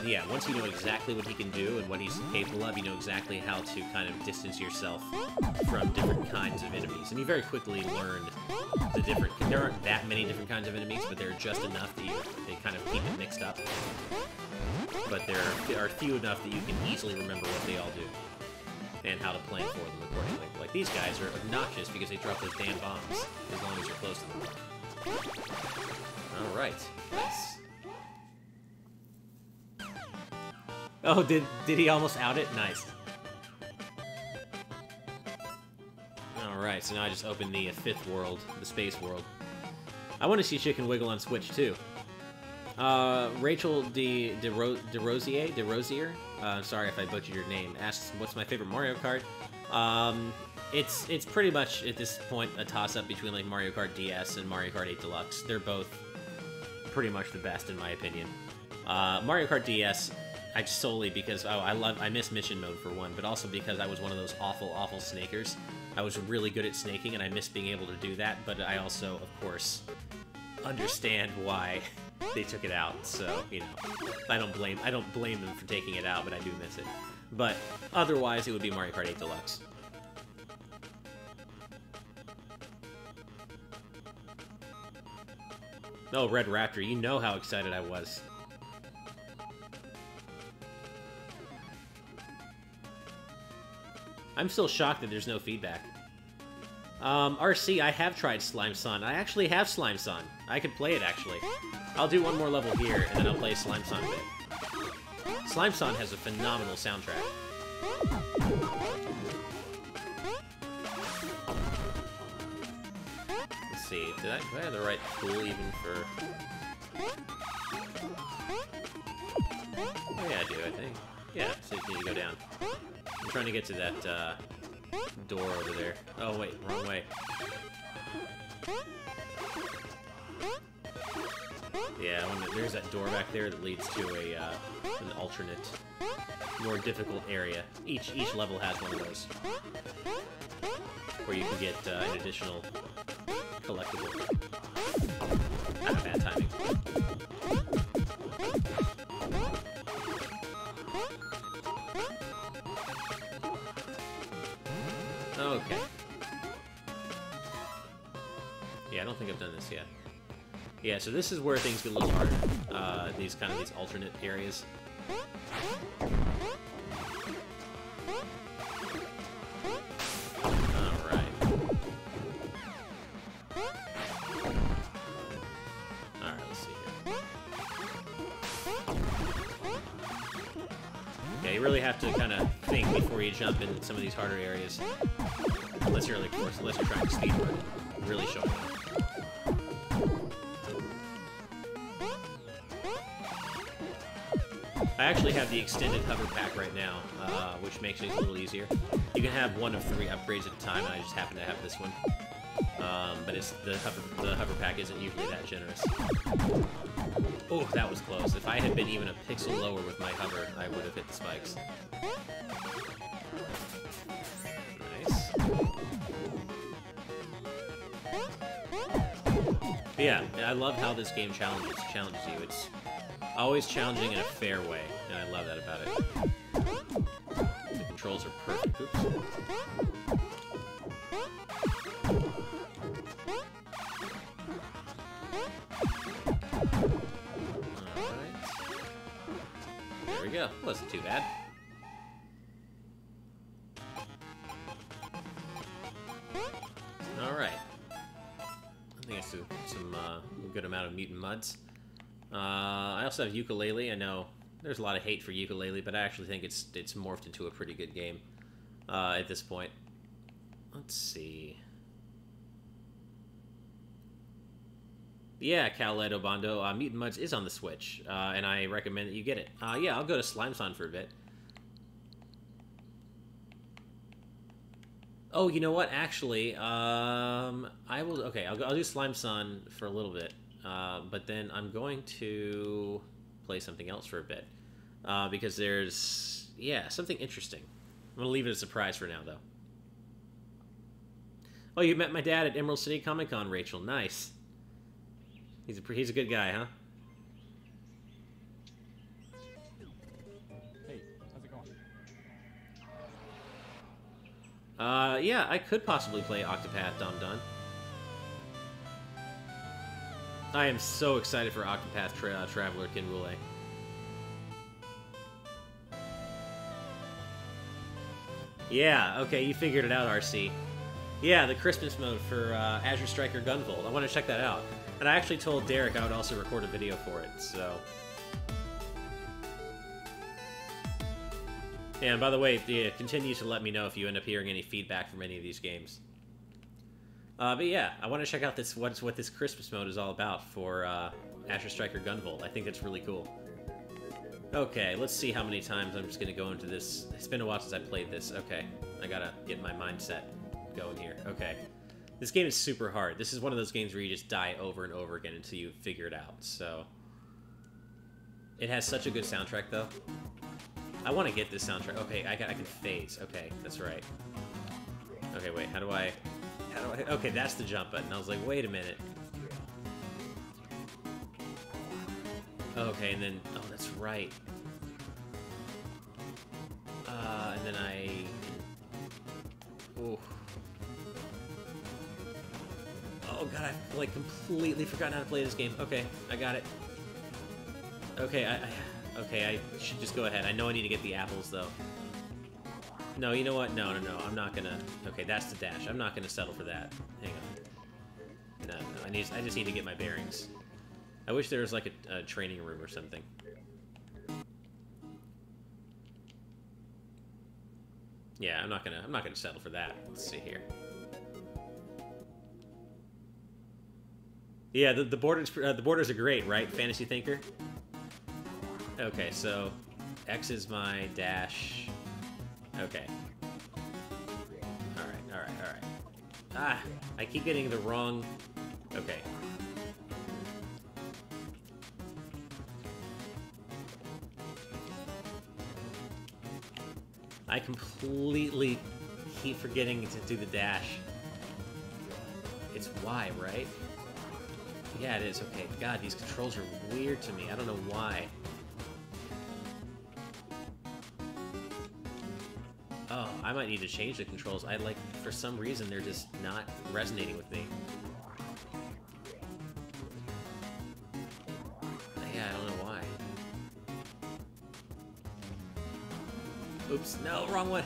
know exactly what he can do and what he's capable of, you know exactly how to kind of distance yourself from different kinds of enemies. And you very quickly learn there aren't that many different kinds of enemies, but there are just enough that they kind of keep it mixed up. But there are few enough that you can easily remember what they all do and how to plan for them accordingly. Like, these guys are obnoxious because they drop those damn bombs, as long as you're close to them. Alright, nice. Oh, did he almost out it? Nice. Alright, so now I just opened the fifth world, the space world. I want to see Chicken Wiggle on Switch, too. Rachel DeRosier, sorry if I butchered your name, asks, what's my favorite Mario Kart? It's pretty much, at this point, a toss-up between, like, Mario Kart DS and Mario Kart 8 Deluxe. They're both pretty much the best, in my opinion. Mario Kart DS, solely because, I miss mission mode for one, but also because I was one of those awful snakers. I was really good at snaking, and I missed being able to do that, but I also, of course, understand why they took it out, so, you know, I don't blame them for taking it out, but I do miss it. But otherwise, it would be Mario Kart 8 Deluxe. Oh, Red Raptor, you know how excited I was. I'm still shocked that there's no feedback. RC, I have tried Slime Son. I actually have Slime Son. I could play it, actually. I'll do one more level here, and then I'll play Slime Son a bit. Slime Son has a phenomenal soundtrack. Let's see, do I have the right tool even for... Oh yeah, I do, I think. Yeah, so you need to go down. I'm trying to get to that, door over there. Oh, wait, wrong way. Yeah, there's that door back there that leads to an alternate, more difficult area. Each level has one of those, where you can get an additional collectible. Ah, bad timing. Okay. Yeah, I don't think I've done this yet. Yeah, so this is where things get a little harder. These alternate areas. Alright. Alright, let's see here. Yeah, you really have to kind of think before you jump in some of these harder areas. Unless you're, like, of course, unless you're trying to speedrun it. Really showing up. I actually have the extended hover pack right now, which makes it a little easier. You can have one of 3 upgrades at a time, and I just happen to have this one. But it's the hover pack isn't usually that generous. Oh, that was close. If I had been even a pixel lower with my hover, I would have hit the spikes. Nice. But yeah, I love how this game challenges you. It's always challenging in a fair way, and I love that about it. The controls are perfect. Oops. Alright. There we go. Wasn't too bad. Alright. I think that's some good amount of Mutant Muds. I also have Yooka-Laylee. I know there's a lot of hate for Yooka-Laylee, but I actually think it's morphed into a pretty good game at this point. Let's see. Yeah, Cal Obando, Mutant Muds is on the Switch, and I recommend that you get it. Yeah, I'll go to Slime Son for a bit. Oh, you know what? Actually, I will. Okay, I'll do Slime Son for a little bit. But then I'm going to play something else for a bit. Because there's, yeah, something interesting. I'm going to leave it a surprise for now, though. Oh, you met my dad at Emerald City Comic Con, Rachel. Nice. He's a good guy, huh? Hey, how's it going? Yeah, I could possibly play Octopath Dum Dum. I am so excited for Octopath Traveler Kinroulé. Yeah, okay, you figured it out, RC. Yeah, the Christmas mode for Azure Striker Gunvolt. I want to check that out. And I actually told Derek I would also record a video for it, so... Yeah, and by the way, continue to let me know if you end up hearing any feedback from any of these games. But yeah, I want to check out what this Christmas mode is all about for Azure Striker Gunvolt. I think it's really cool. Okay, let's see how many times I'm just going to go into this. It's been a while since I played this. Okay, I gotta get my mindset going here. Okay. This game is super hard. This is one of those games where you just die over and over again until you figure it out, so... It has such a good soundtrack, though. I want to get this soundtrack. Okay, I can phase. Okay, that's right. Okay, wait, how do I... Okay, that's the jump button. I was like, wait a minute. Okay, and then... Oh, that's right. And then I... Ooh. Oh god, I like completely forgotten how to play this game. Okay, I got it. Okay, okay, I should just go ahead. I know I need to get the apples, though. No, you know what? No, I'm not gonna... Okay, that's the dash. I'm not gonna settle for that. Hang on. No, I just need to get my bearings. I wish there was like a training room or something. Yeah, I'm not gonna settle for that. Let's see here. Yeah, the borders are great, right? Fantasy Thinker. Okay, so X is my dash. Okay. All right. Ah, I keep getting the wrong. Okay. I completely keep forgetting to do the dash. It's Y, right? Yeah, it is. Okay. God, these controls are weird to me. I don't know why. Oh, I might need to change the controls. For some reason, they're just not resonating with me. Yeah, I don't know why. Oops, no, wrong one.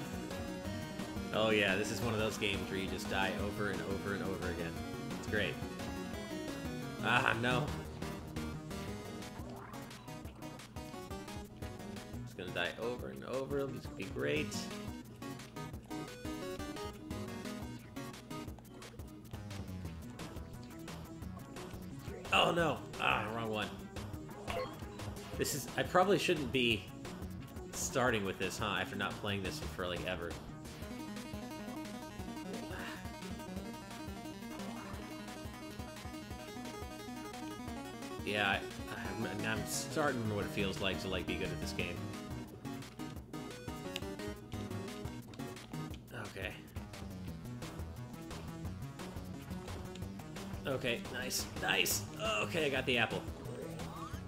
Oh yeah, this is one of those games where you just die over and over and over again. It's great. Ah, no. Just gonna die over and over. This could be great. Oh no! Ah, wrong one. This is... I probably shouldn't be starting with this, huh? After not playing this for, like, ever. Yeah, I'm starting to know what it feels like to, like, be good at this game. Okay. Okay, nice, nice! Okay, I got the apple.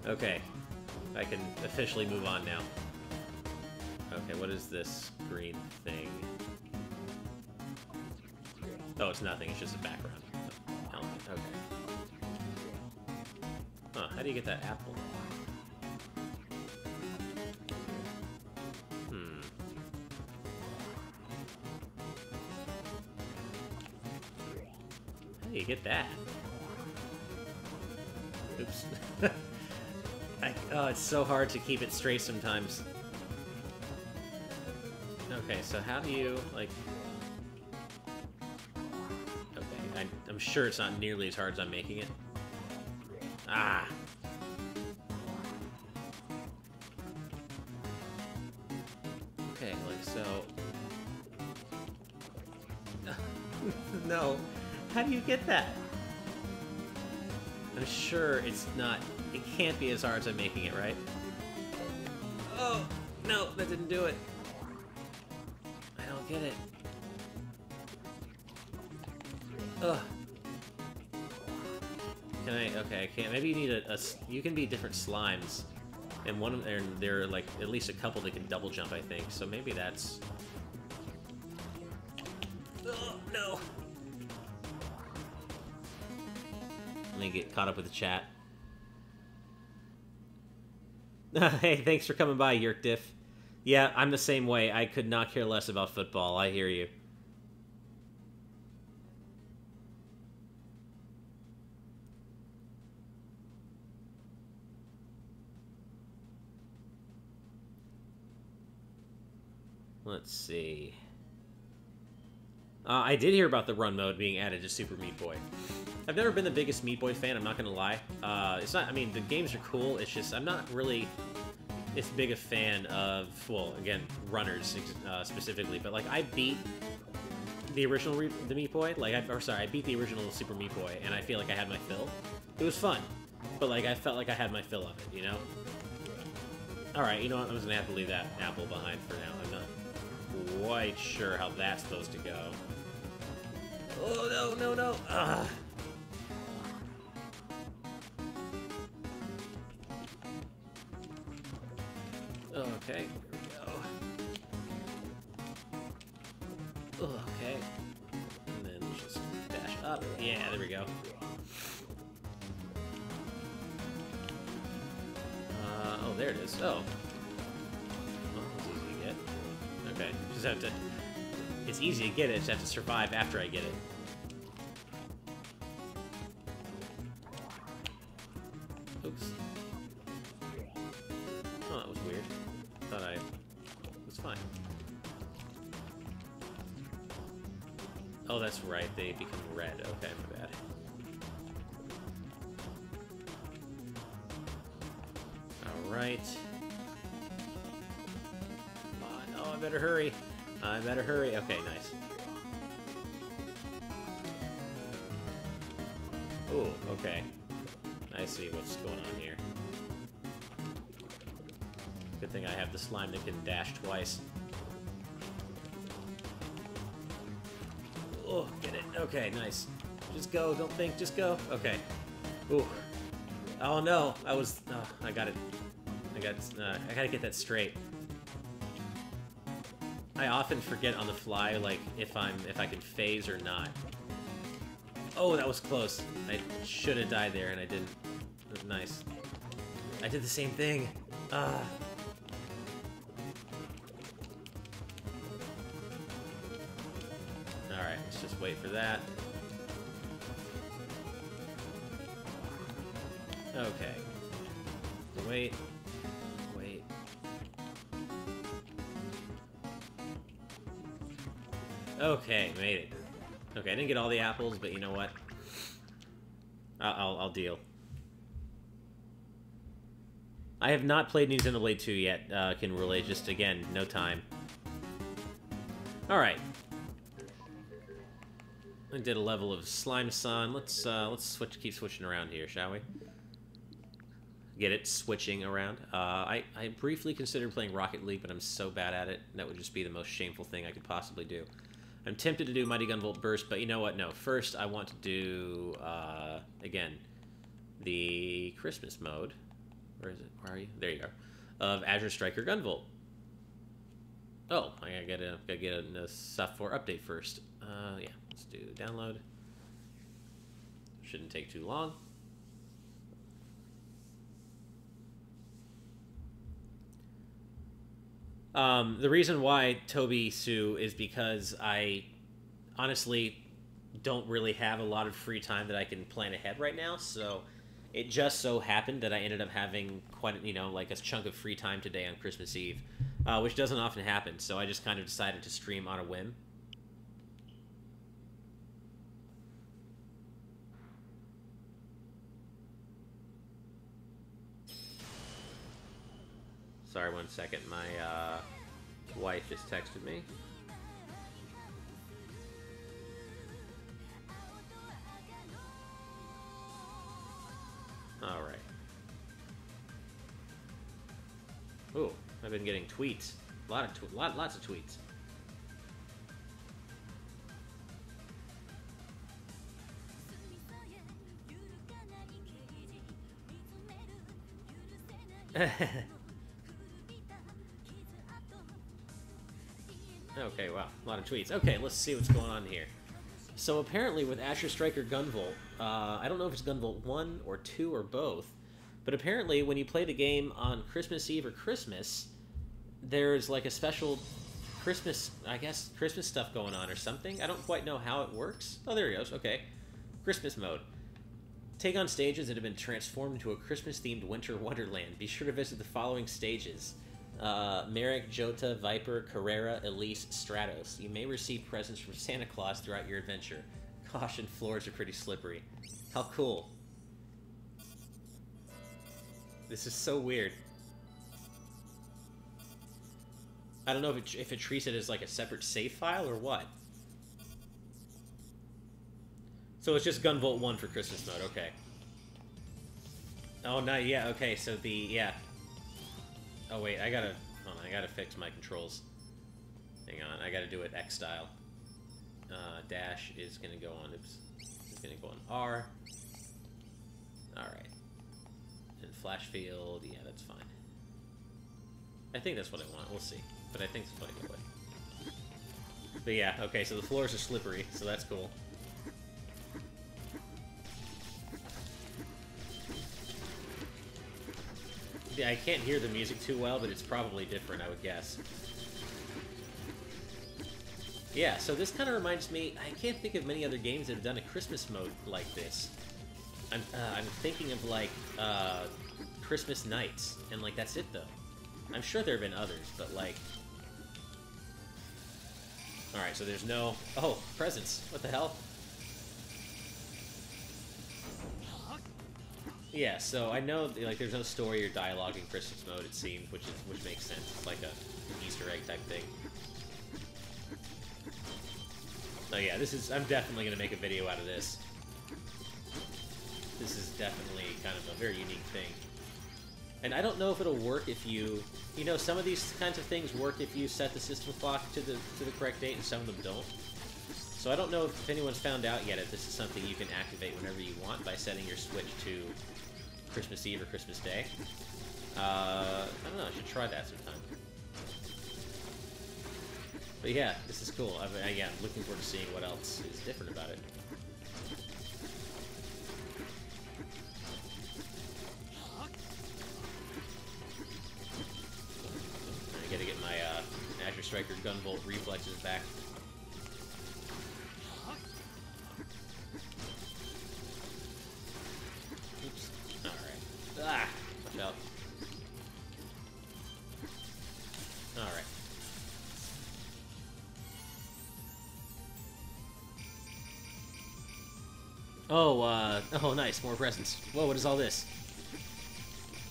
Okay. I can officially move on now. Okay, what is this green thing? Oh, it's nothing, it's just a background. Helmet, okay. Huh, how do you get that apple? How do you get that? Oops. Oh, it's so hard to keep it straight sometimes. Okay, so how do you, like... Okay, I'm sure it's not nearly as hard as I'm making it. Ah! Okay, like so... No! How do you get that? I'm sure it's not... It can't be as hard as I'm making it, right? Oh! No, that didn't do it. I don't get it. Ugh. Can I... Okay, I can't. Maybe you need a... You can be different slimes. And one of them... There are, like, at least a couple that can double jump, I think. So maybe that's... Oh, no! Let me get caught up with the chat. Hey, thanks for coming by, Yerk Diff. Yeah, I'm the same way. I could not care less about football. I hear you. Let's see. I did hear about the run mode being added to Super Meat Boy. I've never been the biggest Meat Boy fan, I'm not gonna lie. It's not, I mean, the games are cool, it's just, I'm not really as big a fan of, well, again, runners specifically, but, like, I beat the original the Meat Boy, like, I beat the original Super Meat Boy, and I feel like I had my fill. It was fun, but, like, I felt like I had my fill of it, you know? Alright, you know what, I'm just gonna have to leave that apple behind for now. I'm not quite sure how that's supposed to go. Oh, no, no, no! Ugh. Okay, here we go. Okay. And then just dash up. Yeah, there we go. Oh, there it is. Oh. Well, it's easy to get. Okay, just have to... It's easy to get it, just have to survive after I get it. Oops. Oh, that was weird. Thought I... It was fine. Oh, that's right. They become red. Okay, my bad. Alright. Come on. Oh, I better hurry. I better hurry. Okay, nice. Ooh, okay. I see what's going on here. Good thing I have the slime that can dash twice. Oh, get it. Okay, nice. Just go. Don't think. Just go. Okay. Ooh. Oh no. I was... Oh, I got it. I gotta get that straight. I often forget on the fly, like, if I can phase or not. Oh, that was close. I should have died there, and I didn't. Nice. I did the same thing. Ah. Alright, let's just wait for that. Okay. Wait. Wait. Okay, made it. Okay, I didn't get all the apples, but you know what? I'll deal. I have not played New Xenoblade 2 yet, can relate, just again, no time. Alright. I did a level of Slime Sun. Let's keep switching around here, shall we? Get it switching around. I briefly considered playing Rocket League, but I'm so bad at it, that would just be the most shameful thing I could possibly do. I'm tempted to do Mighty Gunvolt Burst, but you know what? No. First, I want to do, again, the Christmas mode. Where is it? Where are you? There you go. Of Azure Striker Gunvolt. Oh, I gotta get a software update first. Yeah, let's do download. Shouldn't take too long. The reason why Toby Sue is because I honestly don't really have a lot of free time that I can plan ahead right now, so it just so happened that I ended up having quite, you know, like a chunk of free time today on Christmas Eve, which doesn't often happen, so I just kind of decided to stream on a whim. Sorry, 1 second. My wife just texted me. All right. Ooh, I've been getting tweets. Lots of tweets. Okay, wow, a lot of tweets. Okay, let's see what's going on here. So apparently with Azure Striker Gunvolt, I don't know if it's Gunvolt 1 or 2 or both, but apparently when you play the game on Christmas Eve or Christmas, there's like a special Christmas, I guess, Christmas stuff going on or something. I don't quite know how it works. Oh, there he goes. Okay. Christmas mode. Take on stages that have been transformed into a Christmas-themed winter wonderland. Be sure to visit the following stages. Merrick, Jota, Viper, Carrera, Elise, Stratos. You may receive presents from Santa Claus throughout your adventure. Caution, floors are pretty slippery. How cool. This is so weird. I don't know if it treats it as like a separate save file or what. So it's just Gunvolt 1 for Christmas mode, okay. Oh, no, yeah, okay, so yeah. Oh, wait, I gotta fix my controls. Hang on, I gotta do it X style. Dash is gonna go on, it's gonna go on R. Alright. And flash field, yeah, that's fine. I think that's what I want, we'll see. But I think that's what I go with. But yeah, okay, so the floors are slippery, so that's cool. Yeah, I can't hear the music too well, but it's probably different, I would guess. Yeah, so this kind of reminds me, I can't think of many other games that have done a Christmas mode like this. I'm thinking of, like, Christmas Nights, and, like, that's it, though. I'm sure there have been others, but, like... Alright, so there's no... Oh, presents. What the hell? Yeah, so I know, like, there's no story or dialogue in Christmas mode, it seems, which makes sense. It's like an Easter egg type thing. So yeah, I'm definitely going to make a video out of this. This is definitely kind of a very unique thing. And I don't know if it'll work if you know, some of these kinds of things work if you set the system clock to the correct date, and some of them don't. So I don't know if anyone's found out yet if this is something you can activate whenever you want by setting your Switch to Christmas Eve or Christmas Day. I don't know, I should try that sometime. But yeah, this is cool. I'm looking forward to seeing what else is different about it. I gotta get my Azure Striker Gunvolt reflexes back. Oops. Alright. Ah! Watch out. Alright. Oh, nice, more presents. Whoa, what is all this?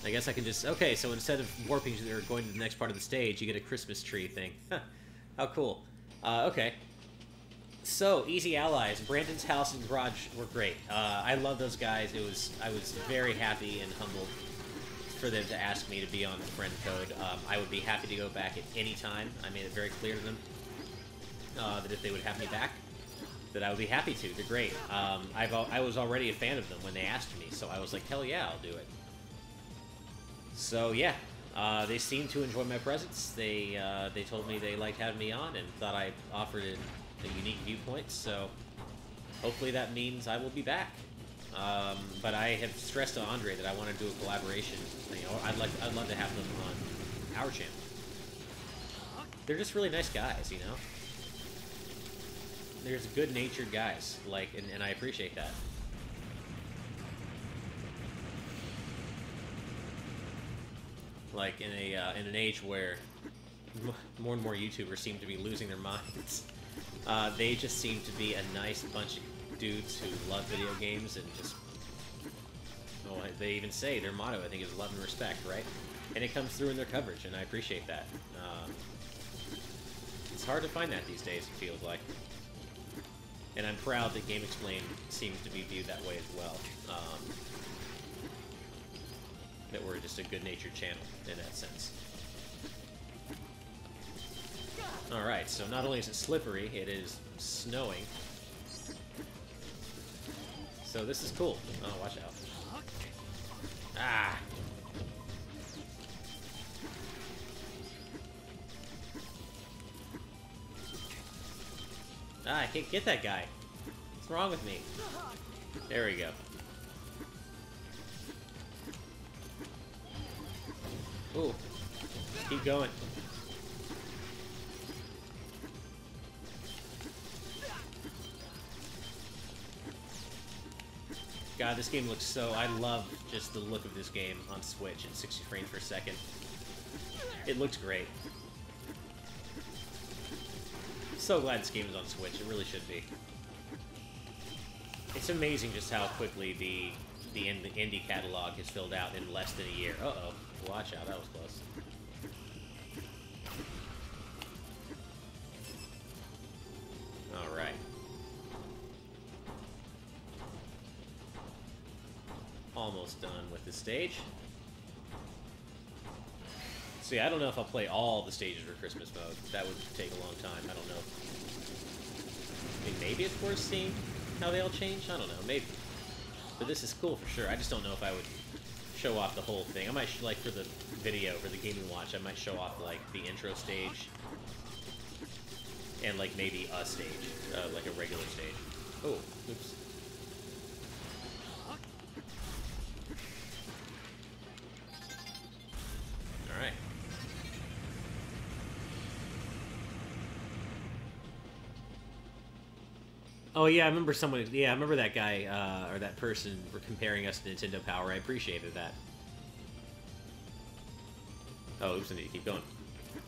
I guess I can just... Okay, so instead of warping or going to the next part of the stage, you get a Christmas tree thing. How cool. Okay. So, Easy Allies. Brandon's house and garage were great. I love those guys. I was very happy and humbled for them to ask me to be on the friend code. I would be happy to go back at any time. I made it very clear to them that if they would have me back, that I would be happy to. They're great. I was already a fan of them when they asked me, so I was like, hell yeah, I'll do it. So yeah, they seemed to enjoy my presence. They told me they liked having me on and thought I offered a unique viewpoint, so hopefully that means I will be back. But I have stressed to Andre that I want to do a collaboration. You know, I'd love to have them on our channel. They're just really nice guys, you know? There's good-natured guys, like, and I appreciate that. Like, in an age where more and more YouTubers seem to be losing their minds, they just seem to be a nice bunch of dudes who love video games and just... Oh, they even say their motto, I think, is love and respect, right? And it comes through in their coverage, and I appreciate that. It's hard to find that these days, it feels like. And I'm proud that GameXplain seems to be viewed that way as well. That we're just a good-natured channel in that sense. Alright, so not only is it slippery, it is snowing. So this is cool. Oh, watch out. Ah! Ah, I can't get that guy. What's wrong with me? There we go. Ooh. Keep going. God, this game looks so... I love just the look of this game on Switch at 60 frames per second. It looks great. So glad this game is on Switch. It really should be. It's amazing just how quickly the indie catalog has filled out in less than a year. Uh-oh. Watch out. That was close. Alright. Almost done with this stage. See, I don't know if I'll play all the stages for Christmas mode. That would take a long time. I don't know. I mean, maybe it's worth seeing how they all change? I don't know. Maybe. But this is cool for sure. I just don't know if I would show off the whole thing. I might, like, for the video, for the Game & Watch, I might show off, like, the intro stage. And, like, maybe a stage. Like a regular stage. Oh, oops. Alright. Oh yeah, I remember someone. Yeah, I remember that guy or that person were comparing us to Nintendo Power. I appreciated that. Oh, oops! I need to keep going.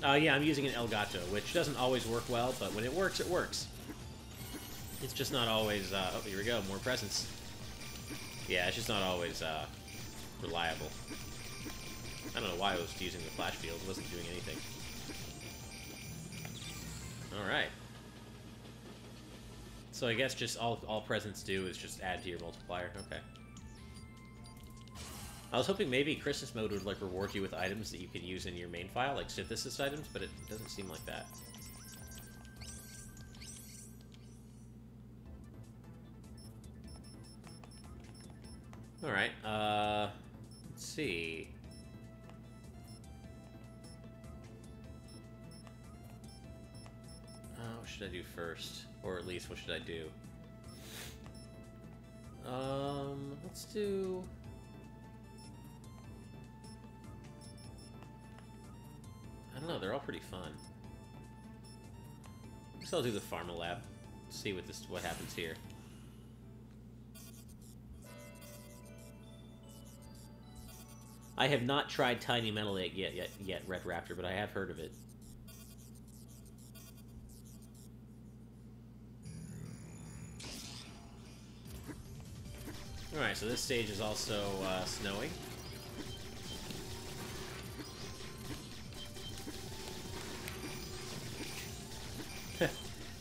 Yeah, I'm using an Elgato, which doesn't always work well, but when it works, it works. It's just not always. Oh, here we go. More presents. Yeah, it's just not always reliable. I don't know why I was using the flash field. It wasn't doing anything. All right. So I guess just all presents do is just add to your multiplier. Okay. I was hoping maybe Christmas mode would like reward you with items that you can use in your main file, like synthesis items, but it doesn't seem like that. All right. Let's see. What should I do first? Or at least, what should I do? Let's do... I don't know, they're all pretty fun. I guess I'll do the Pharma Lab. See what happens here. I have not tried Tiny Metal Egg yet, Red Raptor, but I have heard of it. Alright, so this stage is also snowing.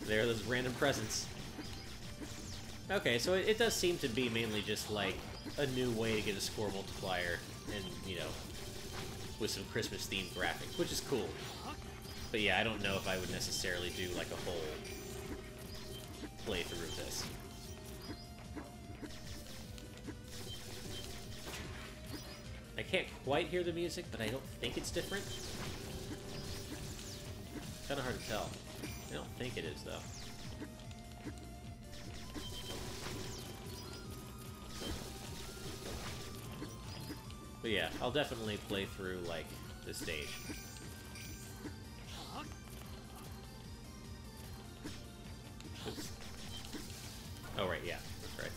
There are those random presents. Okay, so it does seem to be mainly just like a new way to get a score multiplier and, you know, with some Christmas-themed graphics, which is cool. But yeah, I don't know if I would necessarily do like a whole playthrough of this. I can't quite hear the music, but I don't think it's different. It's kind of hard to tell. I don't think it is, though. But yeah, I'll definitely play through, like, this stage. Oops. Oh, right, yeah. That's right.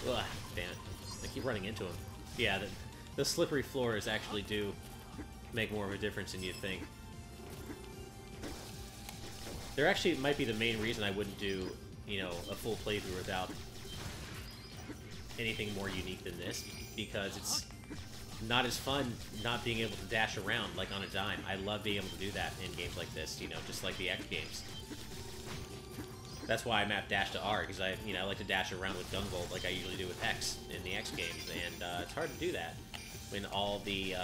Ugh, damn it. I keep running into him. Yeah, the slippery floors actually do make more of a difference than you'd think. There actually might be the main reason I wouldn't do, you know, a full playthrough without anything more unique than this, because it's not as fun not being able to dash around, like, on a dime. I love being able to do that in games like this, you know, just like the X games. That's why I mapped dash to R, because I like to dash around with Gunvolt like I usually do with X in the X games, and it's hard to do that when all the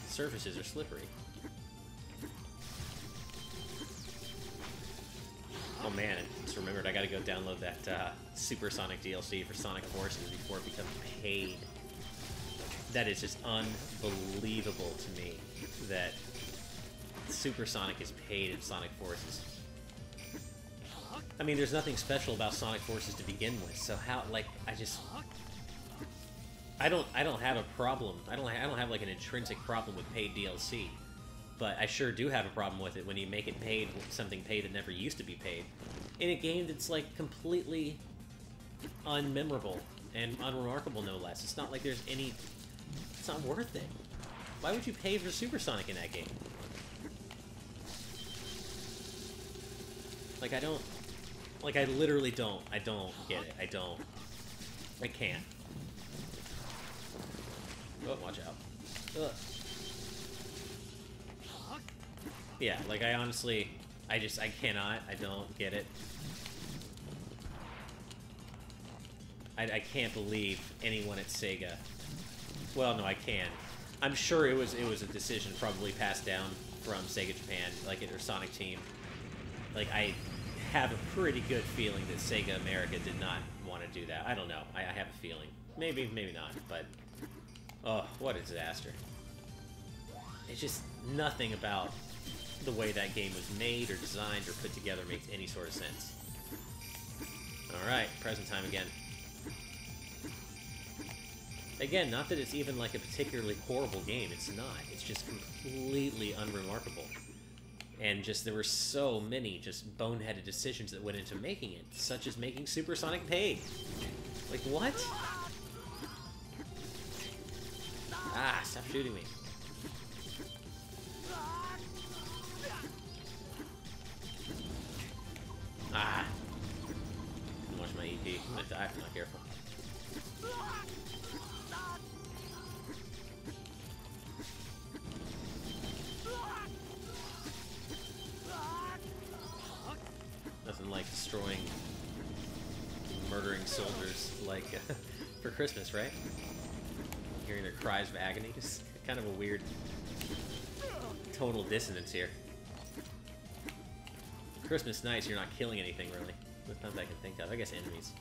surfaces are slippery. Oh man, I just remembered I gotta go download that Supersonic DLC for Sonic Forces before it becomes paid. That is just unbelievable to me that Supersonic is paid in Sonic Forces. I mean, there's nothing special about Sonic Forces to begin with, so how, like, I just... I don't have a problem. I don't have like an intrinsic problem with paid DLC, but I sure do have a problem with it when you make it paid, something paid that never used to be paid, in a game that's like completely unmemorable and unremarkable, no less. It's not like there's any. It's not worth it. Why would you pay for Supersonic in that game? Like I don't. Like I literally don't. I don't get it. I don't. I can't. Oh, watch out. Ugh. Yeah, like I honestly, I cannot, I don't get it. I can't believe anyone at Sega. Well, no, I can. I'm sure it was a decision probably passed down from Sega Japan, like their Sonic team. Like I have a pretty good feeling that Sega America did not want to do that. I don't know. I have a feeling. Maybe, maybe not, but oh, what a disaster. It's just nothing about the way that game was made or designed or put together makes any sort of sense. Alright, present time again. Again, not that it's even like a particularly horrible game, it's not. It's just completely unremarkable. And just there were so many just boneheaded decisions that went into making it, such as making Supersonic paid. Like, what? Ah, stop shooting me. Ah. Watch my EP. I'm gonna die if I'm not careful. Nothing like destroying, murdering soldiers like for Christmas, right? Hearing their cries of agony. Just kind of a weird tonal dissonance here. Christmas nights, you're not killing anything, really. Not that I can think of. I guess enemies.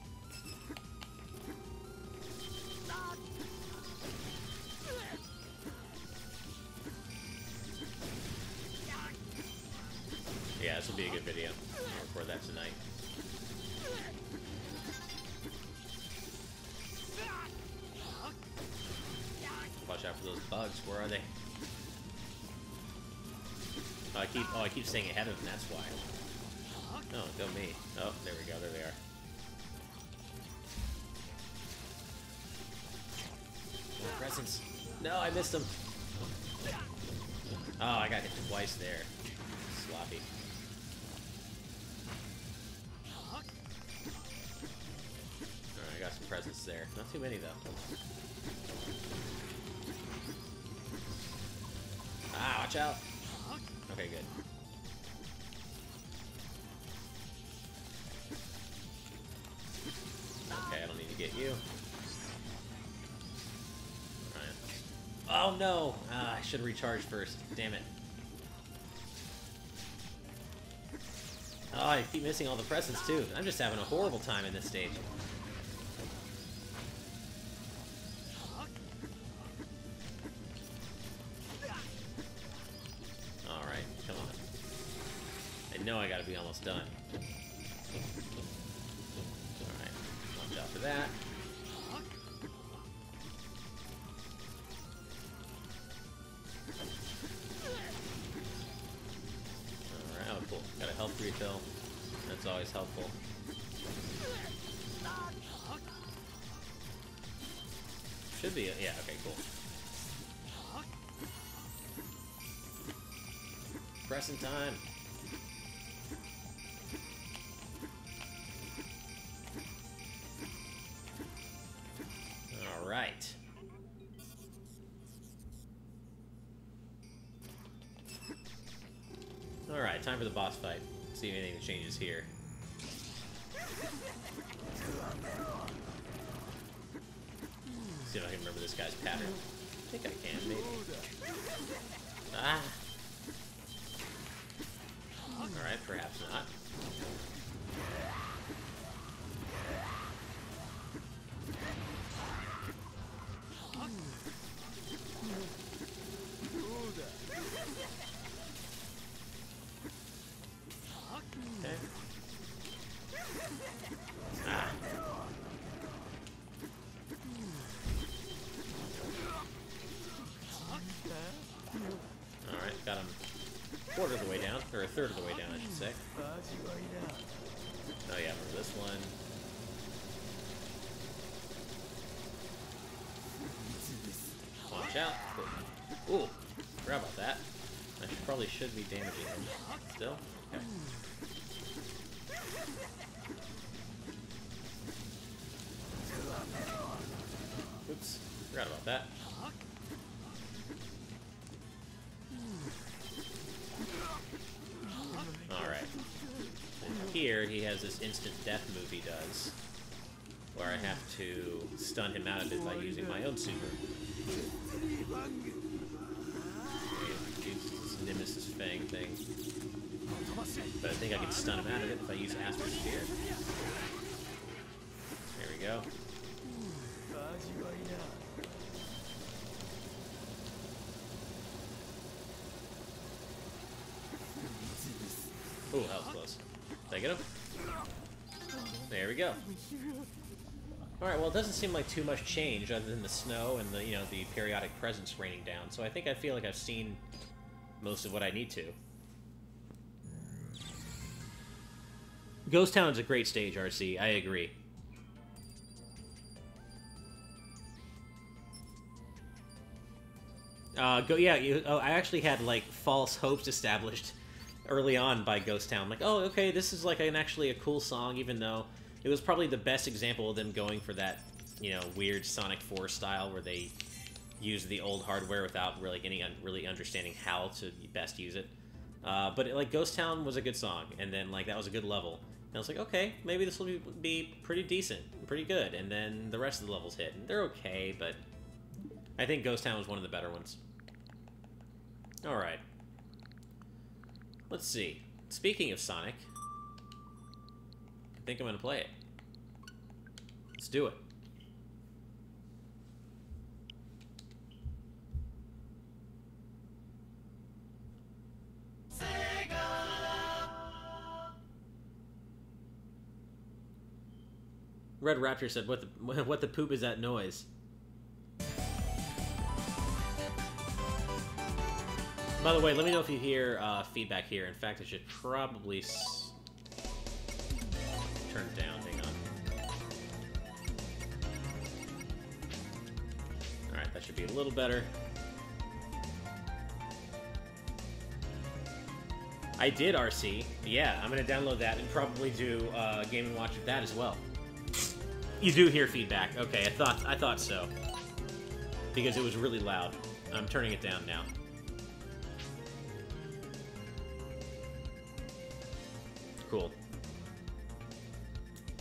Yeah, this will be a good video. I'll record that tonight. Watch out for those bugs. Where are they? Oh, I keep staying ahead of them, that's why. Oh, go me. Oh, there we go. There they are. More presents. No, I missed them. Oh, I got hit twice there. Sloppy. Alright, I got some presents there. Not too many, though. Ah, watch out. Okay, good. Okay, I don't need to get you. Alright. Oh no! Ah, I should recharge first. Damn it. Oh, I keep missing all the presents too. I'm just having a horrible time in this stage. Alright, come on. I know I gotta be almost done. Alright, watch out for that. Alright, oh cool. Got a health refill. That's always helpful. Should be, yeah, okay, cool. Pressing time. All right. All right, time for the boss fight. See if anything changes here. See if I can remember this guy's pattern. I think I can, maybe. Ah. Alright, perhaps not. Okay. Ah. got him a quarter of the way down, or a third of the way down, I should say. Oh yeah, remember this one. Watch out. Ooh, forgot about that. I probably should be damaging him. Still? Okay. Oops, forgot about that. Alright. And here, he has this instant death move he does, where I have to stun him out of it by using my own super. This Nemesis Fang thing. But I think I can stun him out of it if I use Astral Sphere. There we go. Oh, that was close. Did I get him? There we go. Alright, well it doesn't seem like too much change other than the snow and the, you know, the periodic presence raining down, so I think I feel like I've seen most of what I need to. Ghost Town is a great stage, RC. I agree. I actually had, like, false hopes established early on by Ghost Town. Like, oh, okay, this is, like, actually a cool song, even though it was probably the best example of them going for that, you know, weird Sonic 4 style where they use the old hardware without really really understanding how to best use it. But, like, Ghost Town was a good song, and then, like, that was a good level. And I was like, okay, maybe this will be pretty decent, pretty good. And then the rest of the levels hit, and they're okay, but I think Ghost Town was one of the better ones. Alright. Let's see. Speaking of Sonic, I think I'm going to play it. Let's do it. Red Raptor said, what the poop is that noise? By the way, let me know if you hear feedback here. In fact, I should probably turn it down. Hang on. Alright, that should be a little better. I did, RC. Yeah, I'm going to download that and probably do Game & Watch with that as well. You do hear feedback. Okay, I thought so. Because it was really loud. I'm turning it down now. Cool.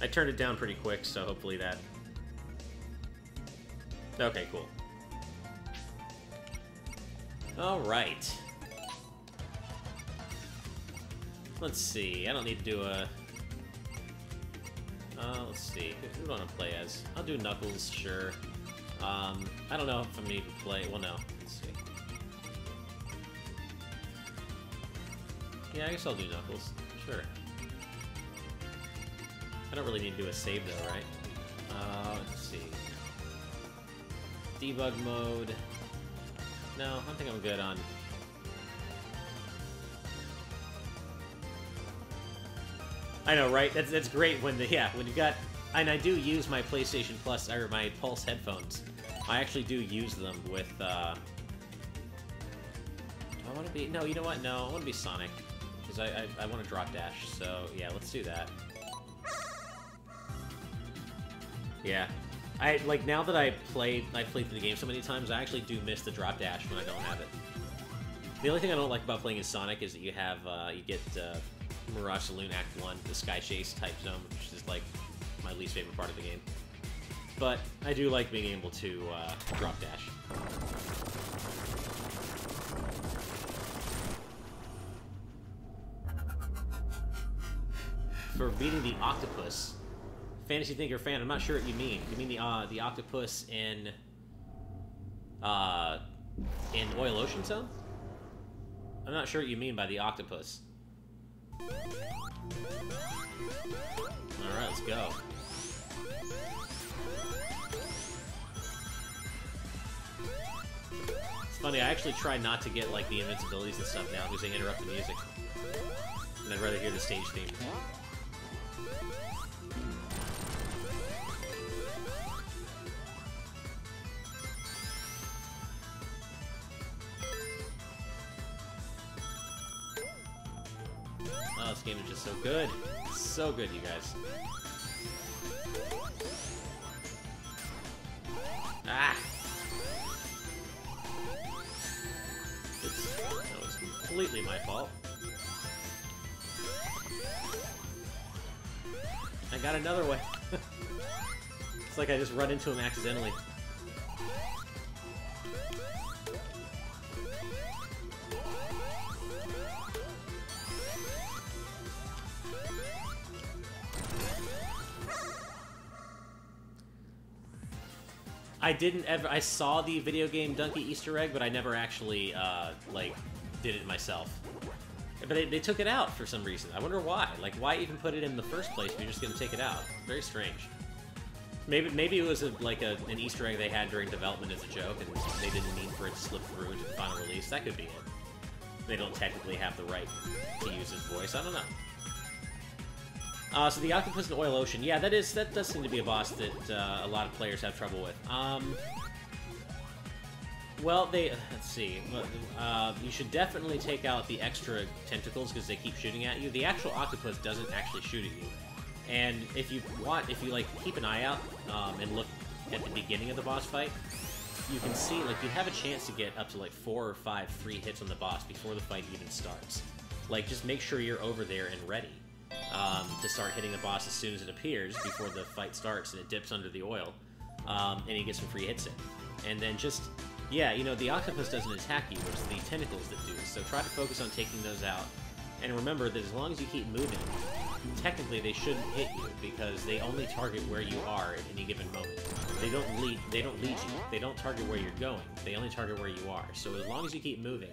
I turned it down pretty quick, so hopefully that... Okay, cool. Alright. Let's see. I don't need to do a... let's see. Who do I want to play as? I'll do Knuckles, sure. I don't know if I'm going to play... Well, no. Let's see. Yeah, I guess I'll do Knuckles. Sure. I don't really need to do a save, though, right? Let's see. Debug mode. No, I think I'm good on... I know, right? That's great when when you got... And I do use my PlayStation Plus, or my Pulse headphones. I actually do use them with, Do I want to be... No, you know what? No, I want to be Sonic. Because I want to drop dash, so yeah, let's do that. Yeah. Now that I played through the game so many times, I actually do miss the drop dash when I don't have it. The only thing I don't like about playing as Sonic is that you have, you get, Mirage Saloon Act 1, the Sky Chase type zone, which is, like, my least favorite part of the game. But I do like being able to, drop dash. For beating the octopus, Fantasy Thinker fan, I'm not sure what you mean. You mean the octopus in Oil Ocean Zone? I'm not sure what you mean by the octopus. Alright, let's go. It's funny, I actually try not to get, like, the invincibilities and stuff now because they interrupt the music. And I'd rather hear the stage theme. Oh, this game is just so good. It's so good, you guys. Ah! That was completely my fault. I got another one. It's like I just run into him accidentally. I saw the video game Donkey Easter egg, but I never actually, like, did it myself. But they took it out for some reason. I wonder why. Like, why even put it in the first place if you're just gonna take it out? Very strange. Maybe it was like an Easter egg they had during development as a joke, and they didn't mean for it to slip through into the final release. That could be it. They don't technically have the right to use his voice. I don't know. So the Octopus in Oil Ocean, yeah, that does seem to be a boss that a lot of players have trouble with. Well, let's see. You should definitely take out the extra tentacles because they keep shooting at you. The actual octopus doesn't actually shoot at you. And if you like, keep an eye out and look at the beginning of the boss fight, you can see, like, you have a chance to get up to, like, 4 or 5 free hits on the boss before the fight even starts. Like, just make sure you're over there and ready. To start hitting the boss as soon as it appears before the fight starts and it dips under the oil, and you get some free hits in. And then just, yeah, you know, the octopus doesn't attack you, it's the tentacles that do. So try to focus on taking those out. And remember that as long as you keep moving, technically they shouldn't hit you because they only target where you are at any given moment. They don't lead you. They don't target where you're going. They only target where you are. So as long as you keep moving,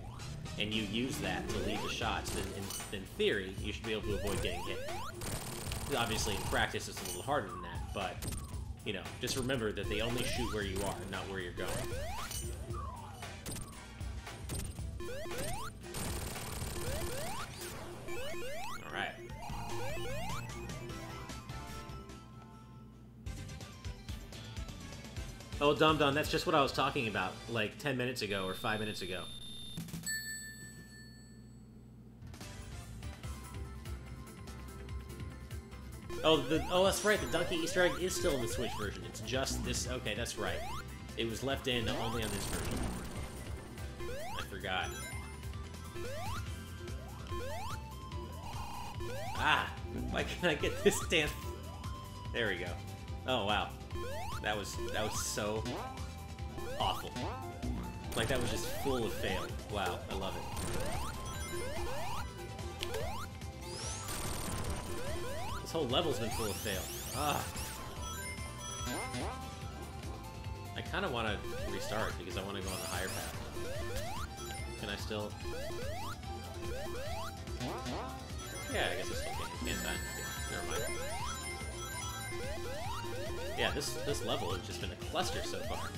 and you use that to lead the shots, then in theory, you should be able to avoid getting hit. Obviously, in practice, it's a little harder than that, but, you know, just remember that they only shoot where you are, not where you're going. Alright. Oh, Dum Dum, that's just what I was talking about, like, 10 minutes ago or 5 minutes ago. Oh, that's right. The Donkey Easter egg is still in the Switch version. It's just this. Okay, that's right. It was left in only on this version. I forgot. Ah! Why can't I get this damn... There we go. Oh, wow. That was so awful. Like, that was just full of fail. Wow, I love it. This whole level's been full of fail. Ah. I kind of want to restart because I want to go on the higher path. Can I still... Yeah, I guess I still can. Yeah, never mind. Yeah, this level has just been a cluster so far.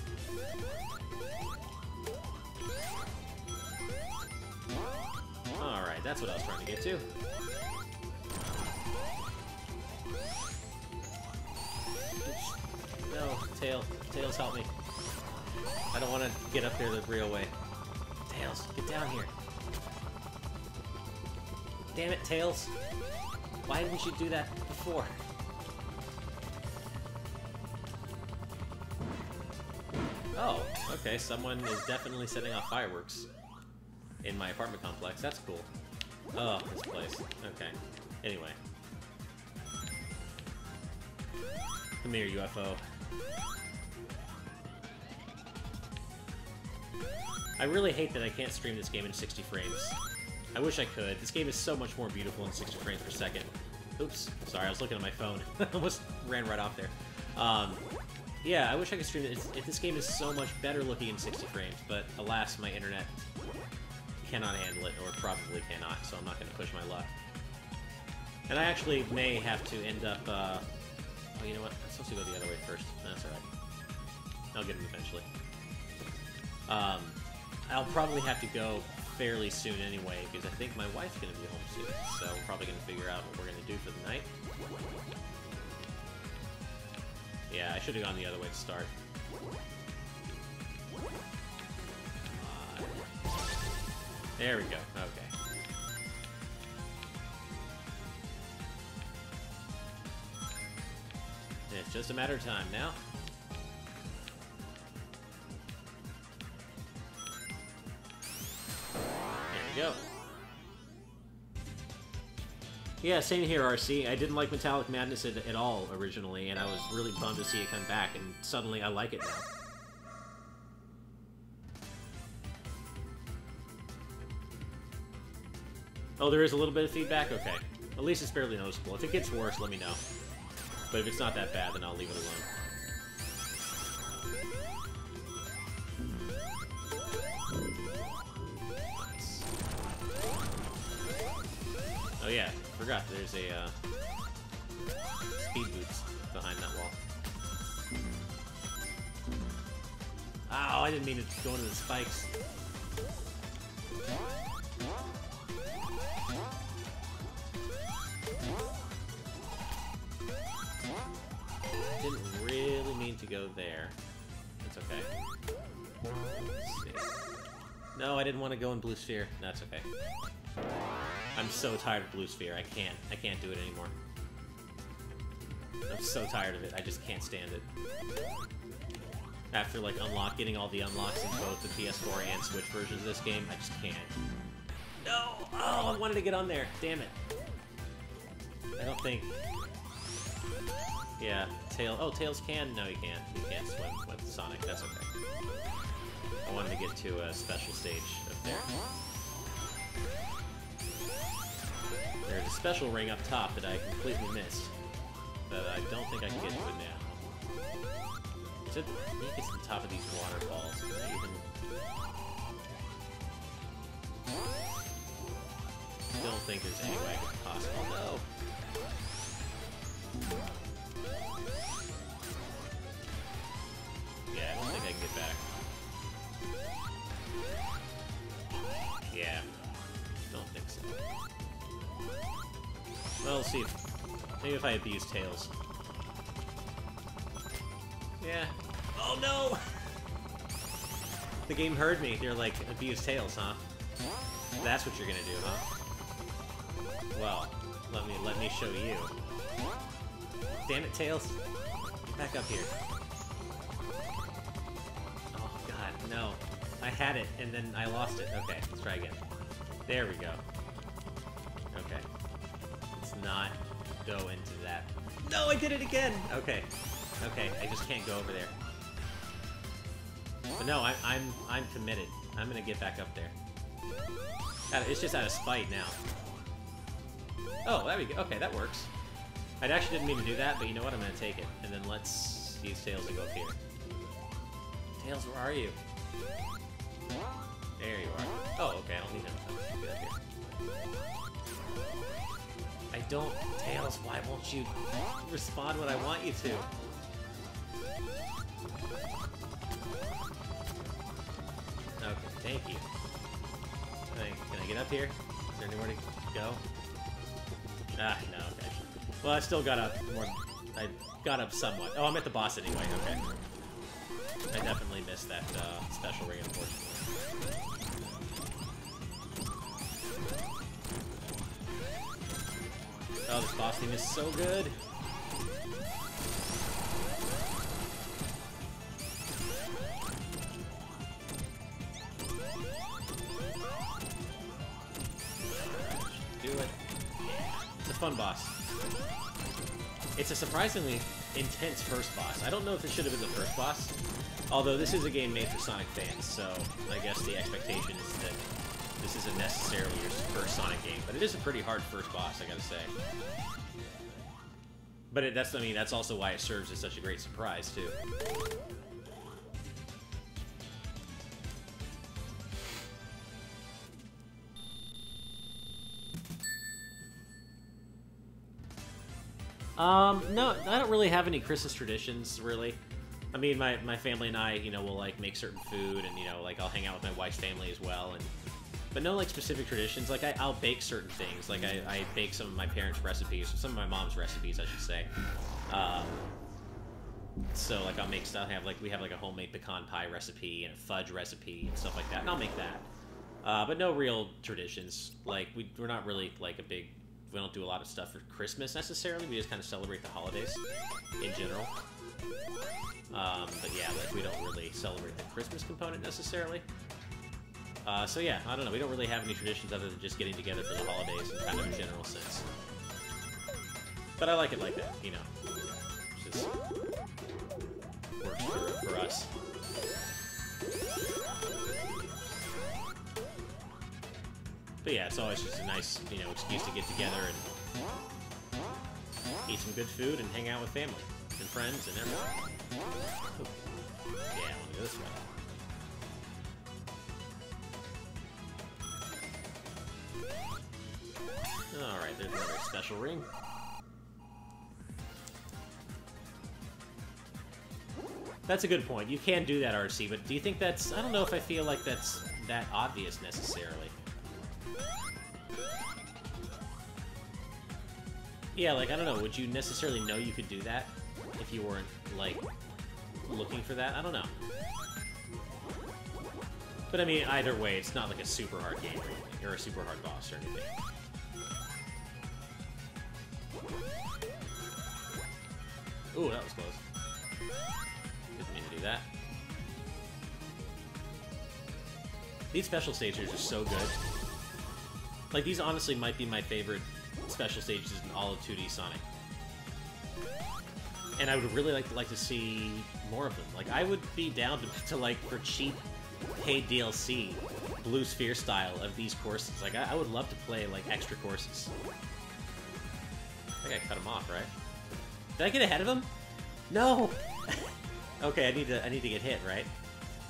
Alright, that's what I was trying to get to. No, Tails, help me. I don't want to get up there the real way. Tails, get down here. Damn it, Tails. Why didn't you do that before? Oh, okay, someone is definitely setting off fireworks in my apartment complex. That's cool. Oh, this place. Okay. Anyway. Come here, UFO. I really hate that I can't stream this game in 60 frames. I wish I could. This game is so much more beautiful in 60 frames per second. Oops. Sorry, I was looking at my phone. Almost ran right off there. Yeah, I wish I could stream it. This game is so much better looking in 60 frames, but alas, my internet cannot handle it, or probably cannot, so I'm not going to push my luck. And I actually may have to end up... oh, you know what? I'm supposed to go the other way first. That's alright. I'll get him eventually. I'll probably have to go fairly soon anyway, because I think my wife's going to be home soon, so we're probably going to figure out what we're going to do for the night. Yeah, I should have gone the other way to start. There we go. Okay. And it's just a matter of time now. There we go. Yeah, same here, RC. I didn't like Metallic Madness at all originally, and I was really bummed to see it come back, and suddenly I like it now. Oh, there is a little bit of feedback? Okay. At least it's barely noticeable. If it gets worse, let me know. But if it's not that bad, then I'll leave it alone. Nice. Oh yeah, forgot there's a speed boost behind that wall. Oh, I didn't mean to go into the spikes. Didn't really mean to go there. It's okay. Let's see. No, I didn't want to go in Blue Sphere. That's okay. I'm so tired of Blue Sphere. I can't do it anymore. I'm so tired of it. I just can't stand it. After like getting all the unlocks in both the PS4 and Switch versions of this game, I just can't. No! Oh, I wanted to get on there. Damn it. I don't think. Yeah, Tails can? No, he can't. He can't swim with Sonic. That's okay. I wanted to get to a special stage up there. There's a special ring up top that I completely missed. But I don't think I can get to it now. Is it? I think it's the top of these waterfalls. I don't think there's any way it's possible. No! Yeah, I don't think I can get back. Yeah. Don't think so. Well, we'll see. Maybe if I abuse Tails. Yeah. Oh no! The game heard me. They're like, abuse Tails, huh? That's what you're gonna do, huh? Well, let me show you. Damn it, Tails. Get back up here. Oh god, no. I had it, and then I lost it. Okay, let's try again. There we go. Okay. Let's not go into that. No, I did it again! Okay. Okay, I just can't go over there. But no, I'm committed. I'm gonna get back up there. It's just out of spite now. Oh, there we go. Okay, that works. I actually didn't mean to do that, but you know what? I'm gonna take it. And then let's use Tails to go up here. Tails, where are you? There you are. Oh, okay, I don't need him. I'll get up here. I don't... Tails, why won't you respond when I want you to? Okay, thank you. Can I get up here? Is there anywhere to go? Ah, no, okay. Well, I still got up more... I got up somewhat. Oh, I'm at the boss anyway, okay. I definitely missed that special ring, unfortunately. Oh, this boss theme is so good! Do it. It's a fun boss. It's a surprisingly intense first boss. I don't know if it should have been the first boss, although this is a game made for Sonic fans, so I guess the expectation is that this isn't necessarily your first Sonic game, but it is a pretty hard first boss, I gotta say. But that's also why it serves as such a great surprise, too. No, I don't really have any Christmas traditions, really. I mean, my family and I, you know, will, like, make certain food, and, you know, like, I'll hang out with my wife's family as well, and... But no, like, specific traditions. Like, I'll bake certain things. Like, I bake some of my parents' recipes, or some of my mom's recipes, I should say. So, like, I'll make stuff. We have, like, a homemade pecan pie recipe and a fudge recipe and stuff like that, and I'll make that. But no real traditions. Like, we're not really, like, we don't do a lot of stuff for Christmas, necessarily. We just kind of celebrate the holidays in general. But yeah, like, we don't really celebrate the Christmas component, necessarily. So yeah, I don't know. We don't really have any traditions other than just getting together for the holidays in kind of a general sense. But I like it like that, you know. Just works for us. But yeah, it's always just a nice, you know, excuse to get together and eat some good food and hang out with family and friends and everything. Ooh. Yeah, let me go this way. Alright, there's another special ring. That's a good point. You can do that, RC, but do you think that's... I don't know if I feel like that's that obvious, necessarily. Yeah, like, I don't know. Would you necessarily know you could do that if you weren't, like, looking for that? I don't know. But, I mean, either way, it's not like a super hard game or anything, or a super hard boss or anything. Ooh, that was close. Didn't mean to do that. These special stages are so good. Like, these honestly might be my favorite special stages in all of 2D Sonic. And I would really like to see more of them. Like, I would be down to like, for cheap paid DLC, Blue Sphere style of these courses. Like, I would love to play, like, extra courses. I think I cut him off, right? Did I get ahead of him? No! Okay, I need to get hit, right?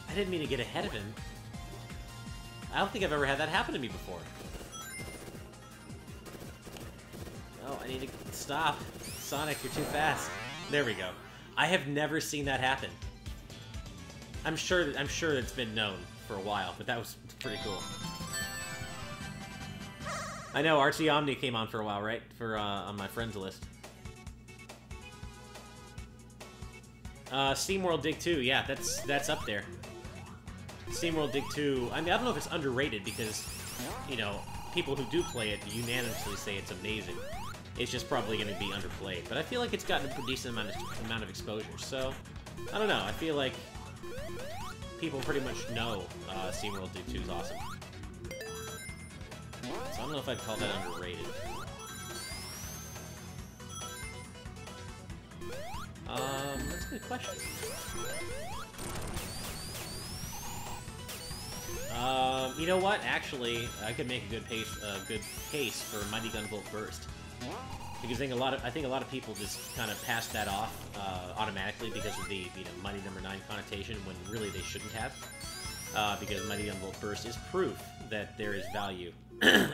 I didn't mean to get ahead of him. I don't think I've ever had that happen to me before. No, I need to stop. Sonic, you're too fast. There we go. I have never seen that happen. I'm sure it's been known for a while, but that was pretty cool. I know, RC Omni came on for a while, right? For, on my friends list. SteamWorld Dig 2, yeah, that's up there. SteamWorld Dig 2, I mean, I don't know if it's underrated because, you know, people who do play it unanimously say it's amazing. It's just probably going to be underplayed, but I feel like it's gotten a decent amount of exposure, so, I don't know, I feel like people pretty much know SteamWorld Dig 2 is awesome. So I don't know if I'd call that underrated. That's a good question. You know what? Actually, I could make a good case for Mighty Gun Volt Burst, because I think a lot of people just kind of pass that off automatically because of the Mighty Number 9 connotation, when really they shouldn't have. Because Mighty Gun Volt Burst is proof that there is value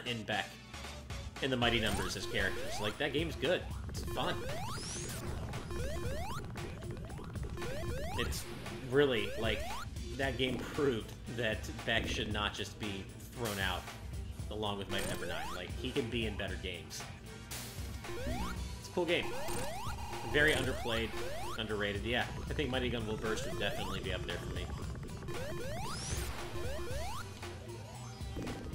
in Beck, in the Mighty Numbers as characters. Like, that game's good. It's fun. It's really, like, that game proved that Beck should not just be thrown out along with Mighty Number 9. Like, he can be in better games. It's a cool game. Very underplayed, underrated. Yeah, I think Mighty Gun Volt Burst would definitely be up there for me.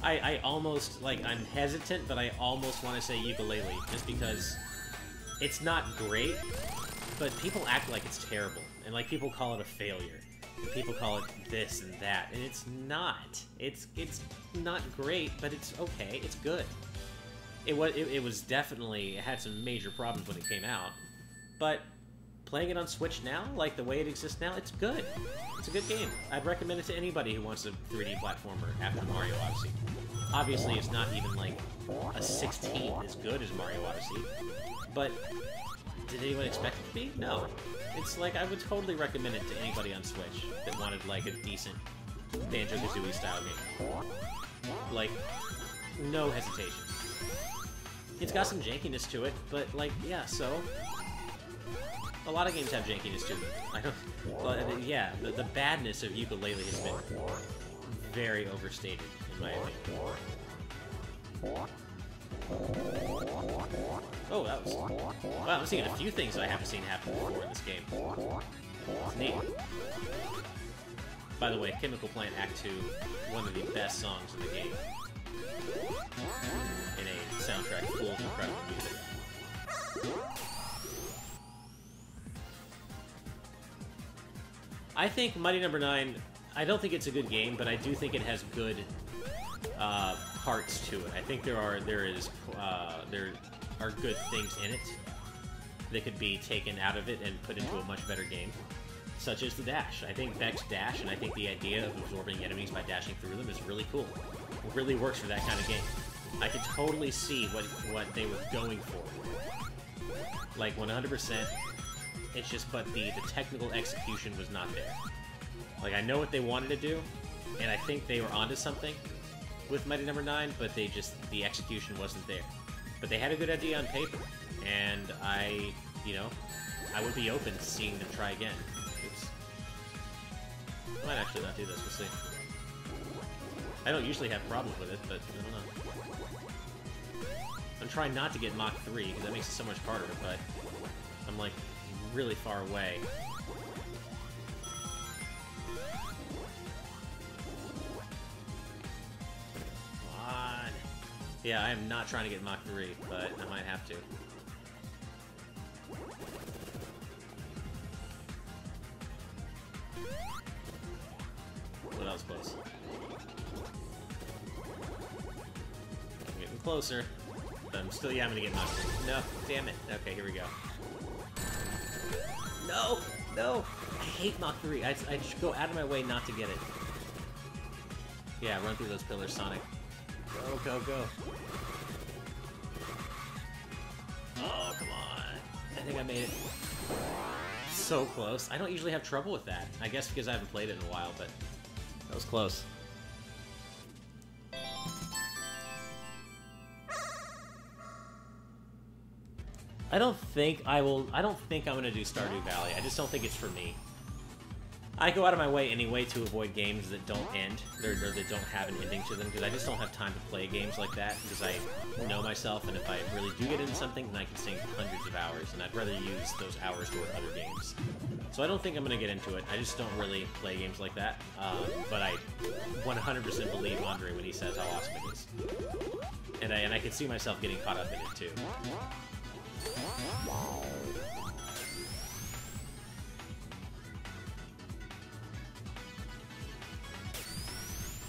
I almost, like, I'm hesitant, but I almost want to say Yooka-Laylee, just because it's not great, but people act like it's terrible. And, like, people call it a failure. And people call it this and that. And it's not. It's not great, but it's okay. It's good. It was definitely... It had some major problems when it came out. But playing it on Switch now, like the way it exists now, it's good. It's a good game. I'd recommend it to anybody who wants a 3D platformer after Mario Odyssey. Obviously, it's not even, like, a 16 as good as Mario Odyssey. But did anyone expect it to be? No. It's like, I would totally recommend it to anybody on Switch that wanted, like, a decent Banjo-Kazooie style game. Like, no hesitation. It's got some jankiness to it, but, like, yeah, so... A lot of games have jankiness to them. I don't... Well, yeah, the badness of Yooka-Laylee has been very overstated, in my opinion. Oh, that was... Wow, I'm seeing a few things I haven't seen happen before in this game. It's neat. By the way, Chemical Plant Act 2, one of the best songs in the game. In a soundtrack full of incredible music. I think Mighty Number 9, I don't think it's a good game, but I do think it has good parts to it. I think there are good things in it that could be taken out of it and put into a much better game, such as the dash. I think Vex's dash, and I think the idea of absorbing enemies by dashing through them is really cool. It really works for that kind of game. I could totally see what they were going for. Like, 100%. It's just, but the technical execution was not there. Like, I know what they wanted to do, and I think they were onto something with Mighty Number 9, but the execution wasn't there. But they had a good idea on paper, and I would be open to seeing them try again. Oops. I might actually not do this, we'll see. I don't usually have problems with it, but I don't know. I'm trying not to get Mach 3, because that makes it so much harder, but I'm, like, really far away. Come on. Yeah, I am not trying to get Mach 3, but I might have to. Well, that was close. I'm getting closer. But I'm still, yeah, I'm gonna get Mach 3. No, damn it. Okay, here we go. No! No! I hate Mach 3. I should go out of my way not to get it. Yeah, run through those pillars, Sonic. Go, go, go. Oh, come on. I think I made it. So close. I don't usually have trouble with that. I guess because I haven't played it in a while, but that was close. I don't think I'm gonna do Stardew Valley. I just don't think it's for me. I go out of my way anyway to avoid games that don't end, or that don't have an ending to them, because I just don't have time to play games like that, because I know myself, and if I really do get into something, then I can sink hundreds of hours, and I'd rather use those hours toward other games. So I don't think I'm gonna get into it. I just don't really play games like that, but I 100% believe Andre when he says how awesome it is. And I can see myself getting caught up in it, too.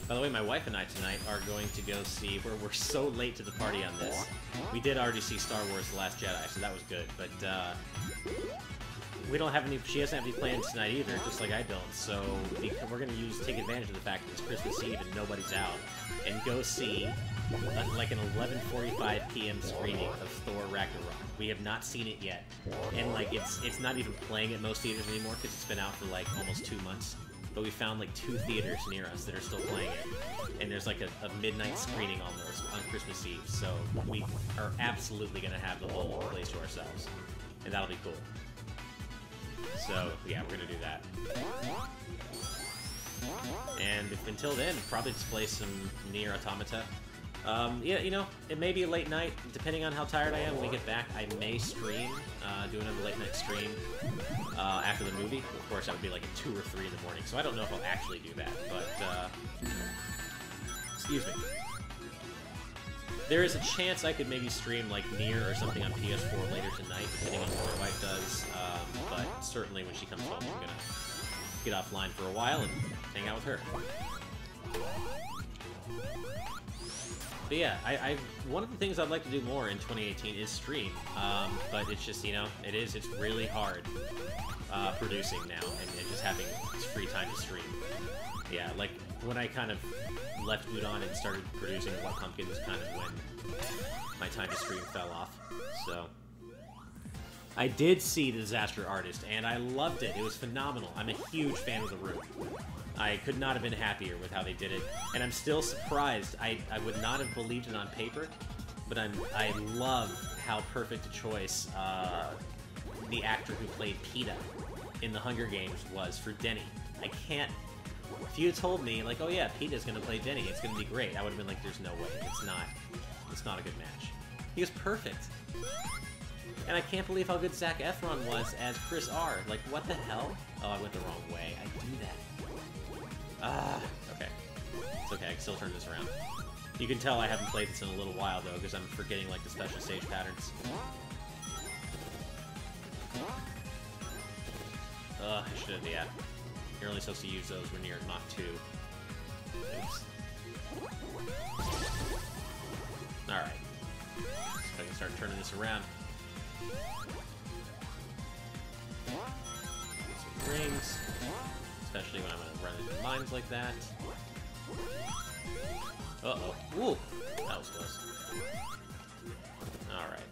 By the way, my wife and I tonight are going to go see, we're so late to the party on this. We did already see Star Wars The Last Jedi, so that was good, but we don't have any, she doesn't have any plans tonight either, just like I don't, so we're going to take advantage of the fact that it's Christmas Eve and nobody's out, and go see like an 11:45 p.m. screening of Thor Ragnarok. We have not seen it yet, and like it's not even playing at most theaters anymore because it's been out for like almost 2 months. But we found like 2 theaters near us that are still playing it, and there's like a midnight screening almost on Christmas Eve. So we are absolutely gonna have the whole place to ourselves, and that'll be cool. So yeah, we're gonna do that. And until then, probably just play some Nier Automata. Yeah, you know, it may be a late night, depending on how tired I am when we get back. I may stream, do another late night stream after the movie. Of course, that would be like at 2 or 3 in the morning, so I don't know if I'll actually do that, but, excuse me. There is a chance I could maybe stream like Nier or something on PS4 later tonight, depending on what my wife does, but certainly when she comes home, I'm gonna get offline for a while and hang out with her. But yeah, one of the things I'd like to do more in 2018 is stream, but it's just, you know, it's really hard producing now and just having free time to stream. Yeah, like when I kind of left Udon and started producing What Pumpkin was kind of when my time to stream fell off, so. I did see The Disaster Artist, and I loved it. It was phenomenal. I'm a huge fan of The Room. I could not have been happier with how they did it, and I'm still surprised. I would not have believed it on paper, but I love how perfect a choice the actor who played PETA in the Hunger Games was for Denny. I can't... If you had told me, like, oh yeah, PETA's gonna play Denny, it's gonna be great, I would have been like, there's no way. It's not a good match. He was perfect. And I can't believe how good Zac Efron was as Chris R. Like, what the hell? Oh, I went the wrong way. I do that. Okay. It's okay, I can still turn this around. You can tell I haven't played this in a little while, though, because I'm forgetting, like, the special stage patterns. I should have, yeah. You're only supposed to use those when you're at Mach 2. Oops. Alright. So I can start turning this around. Some rings. Especially when I'm going to run into mines like that. Uh-oh. Woo! That was close. Alright.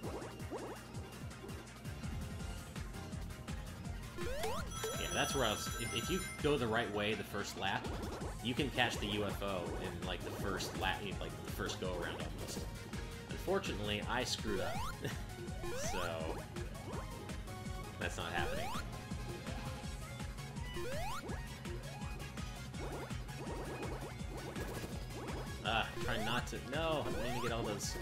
Yeah, that's where I was... If you go the right way the first lap, you can catch the UFO in, like, the first lap, like, the first go-around almost. Unfortunately, I screwed up. So... that's not happening. Try not to... No, I'm going to get all those...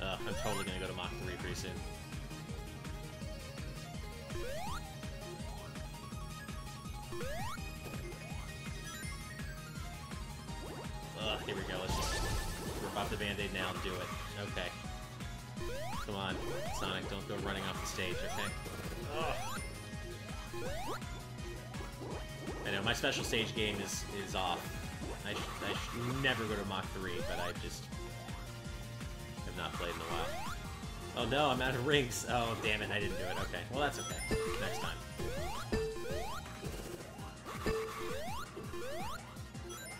I'm totally going to go to Mach 3 pretty soon. Here we go. Let's just rip off the Band-Aid now and do it. Okay. Come on, Sonic, don't go running off the stage, okay? Ugh. I know, my special stage game is off. I should never go to Mach 3, but I just have not played in a while. Oh no, I'm out of rings. Oh, damn it, I didn't do it. Okay, well that's okay. Next time.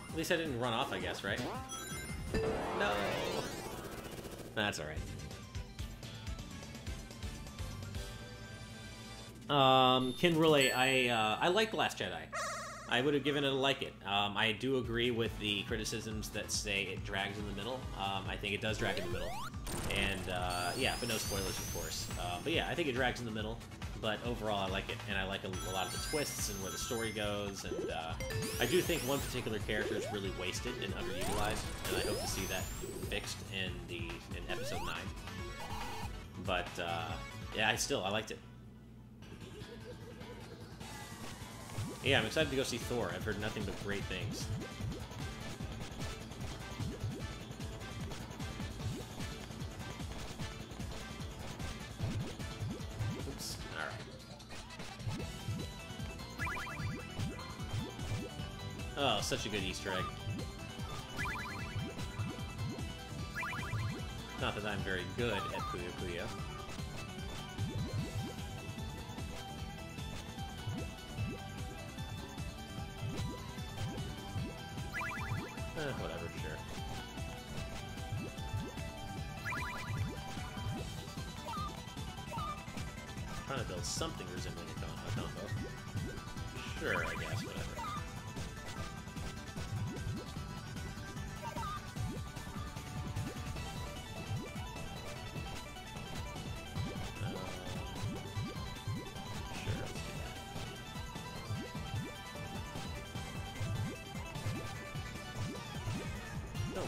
At least I didn't run off, I guess, right? No! That's alright. Kinrule, I like The Last Jedi. I would have given it a like it. I do agree with the criticisms that say it drags in the middle. I think it does drag in the middle. And, yeah, but no spoilers, of course. But yeah, I think it drags in the middle. But overall, I like it, and I like a lot of the twists and where the story goes, and I do think one particular character is really wasted and underutilized, and I hope to see that fixed in episode 9. But yeah, I liked it. Yeah, I'm excited to go see Thor. I've heard nothing but great things. Oh, such a good Easter egg. Not that I'm very good at Puyo Puyo. Whatever, sure. Trying to build something resembling a combo. Sure, I guess, whatever.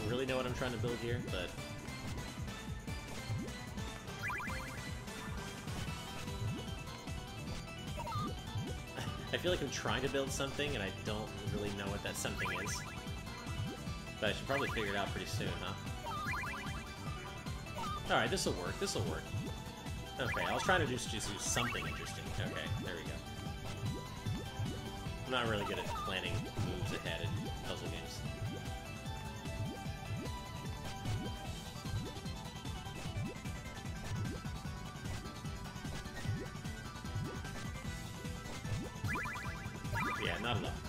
Really know what I'm trying to build here, but I feel like I'm trying to build something and I don't really know what that something is. But I should probably figure it out pretty soon, huh? Alright, this'll work, this'll work. Okay, I was trying to just do something interesting. Okay, there we go. I'm not really good at planning moves ahead in puzzle games. Yeah, not enough.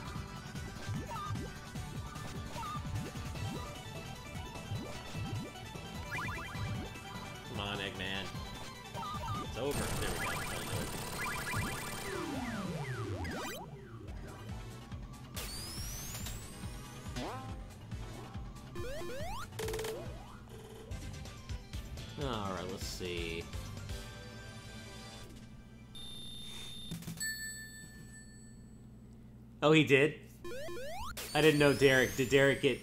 Come on, Eggman. It's over. There we go. Alright, let's see. Oh, he did? I didn't know Derek. Did Derek get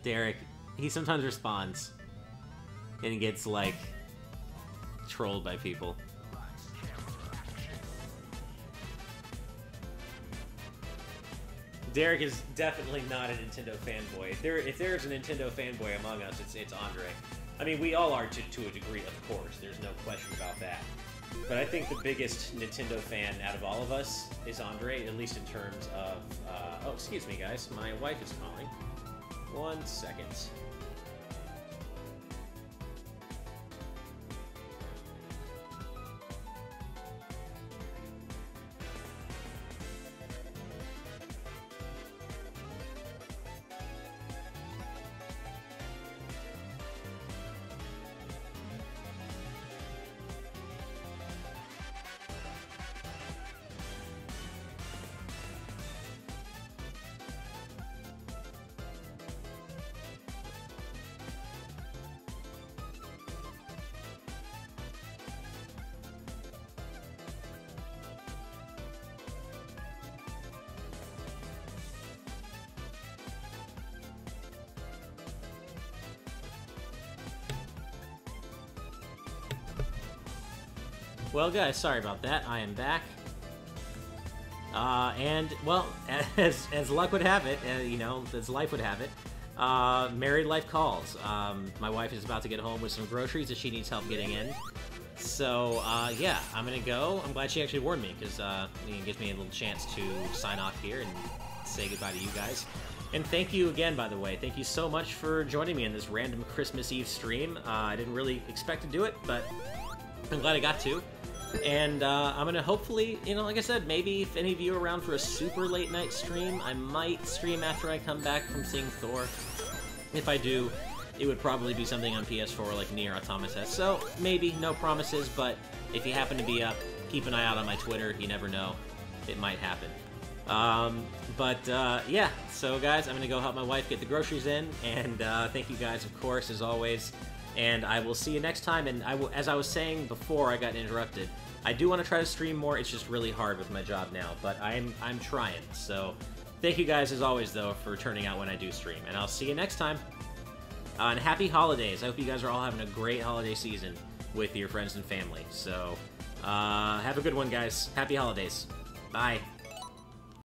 Derek, he sometimes responds. And he gets, like, trolled by people. Derek is definitely not a Nintendo fanboy. If there's a Nintendo fanboy among us, it's Andre. I mean, we all are to a degree, of course. There's no question about that. But I think the biggest Nintendo fan out of all of us is Andre, at least in terms of... oh, excuse me, guys. My wife is calling. 1 second. Well, guys, sorry about that. I am back. And, well, as luck would have it, you know, as life would have it, married life calls. My wife is about to get home with some groceries that she needs help getting in. So, yeah, I'm gonna go. I'm glad she actually warned me, because it gives me a little chance to sign off here and say goodbye to you guys. And thank you again, by the way. Thank you so much for joining me in this random Christmas Eve stream. I didn't really expect to do it, but I'm glad I got to. And I'm gonna hopefully, you know, like I said, maybe if any of you are around for a super late night stream, I might stream after I come back from seeing Thor. If I do, it would probably be something on PS4 like Nier Automata. So maybe, no promises, but if you happen to be up, keep an eye out on my Twitter. You never know, it might happen. Yeah, so guys, I'm gonna go help my wife get the groceries in, and thank you guys, of course, as always. And I will see you next time, and as I was saying before I got interrupted, I do want to try to stream more. It's just really hard with my job now, but I'm trying. So thank you guys, as always, though, for turning out when I do stream, and I'll see you next time. And happy holidays. I hope you guys are all having a great holiday season with your friends and family. So have a good one, guys. Happy holidays. Bye.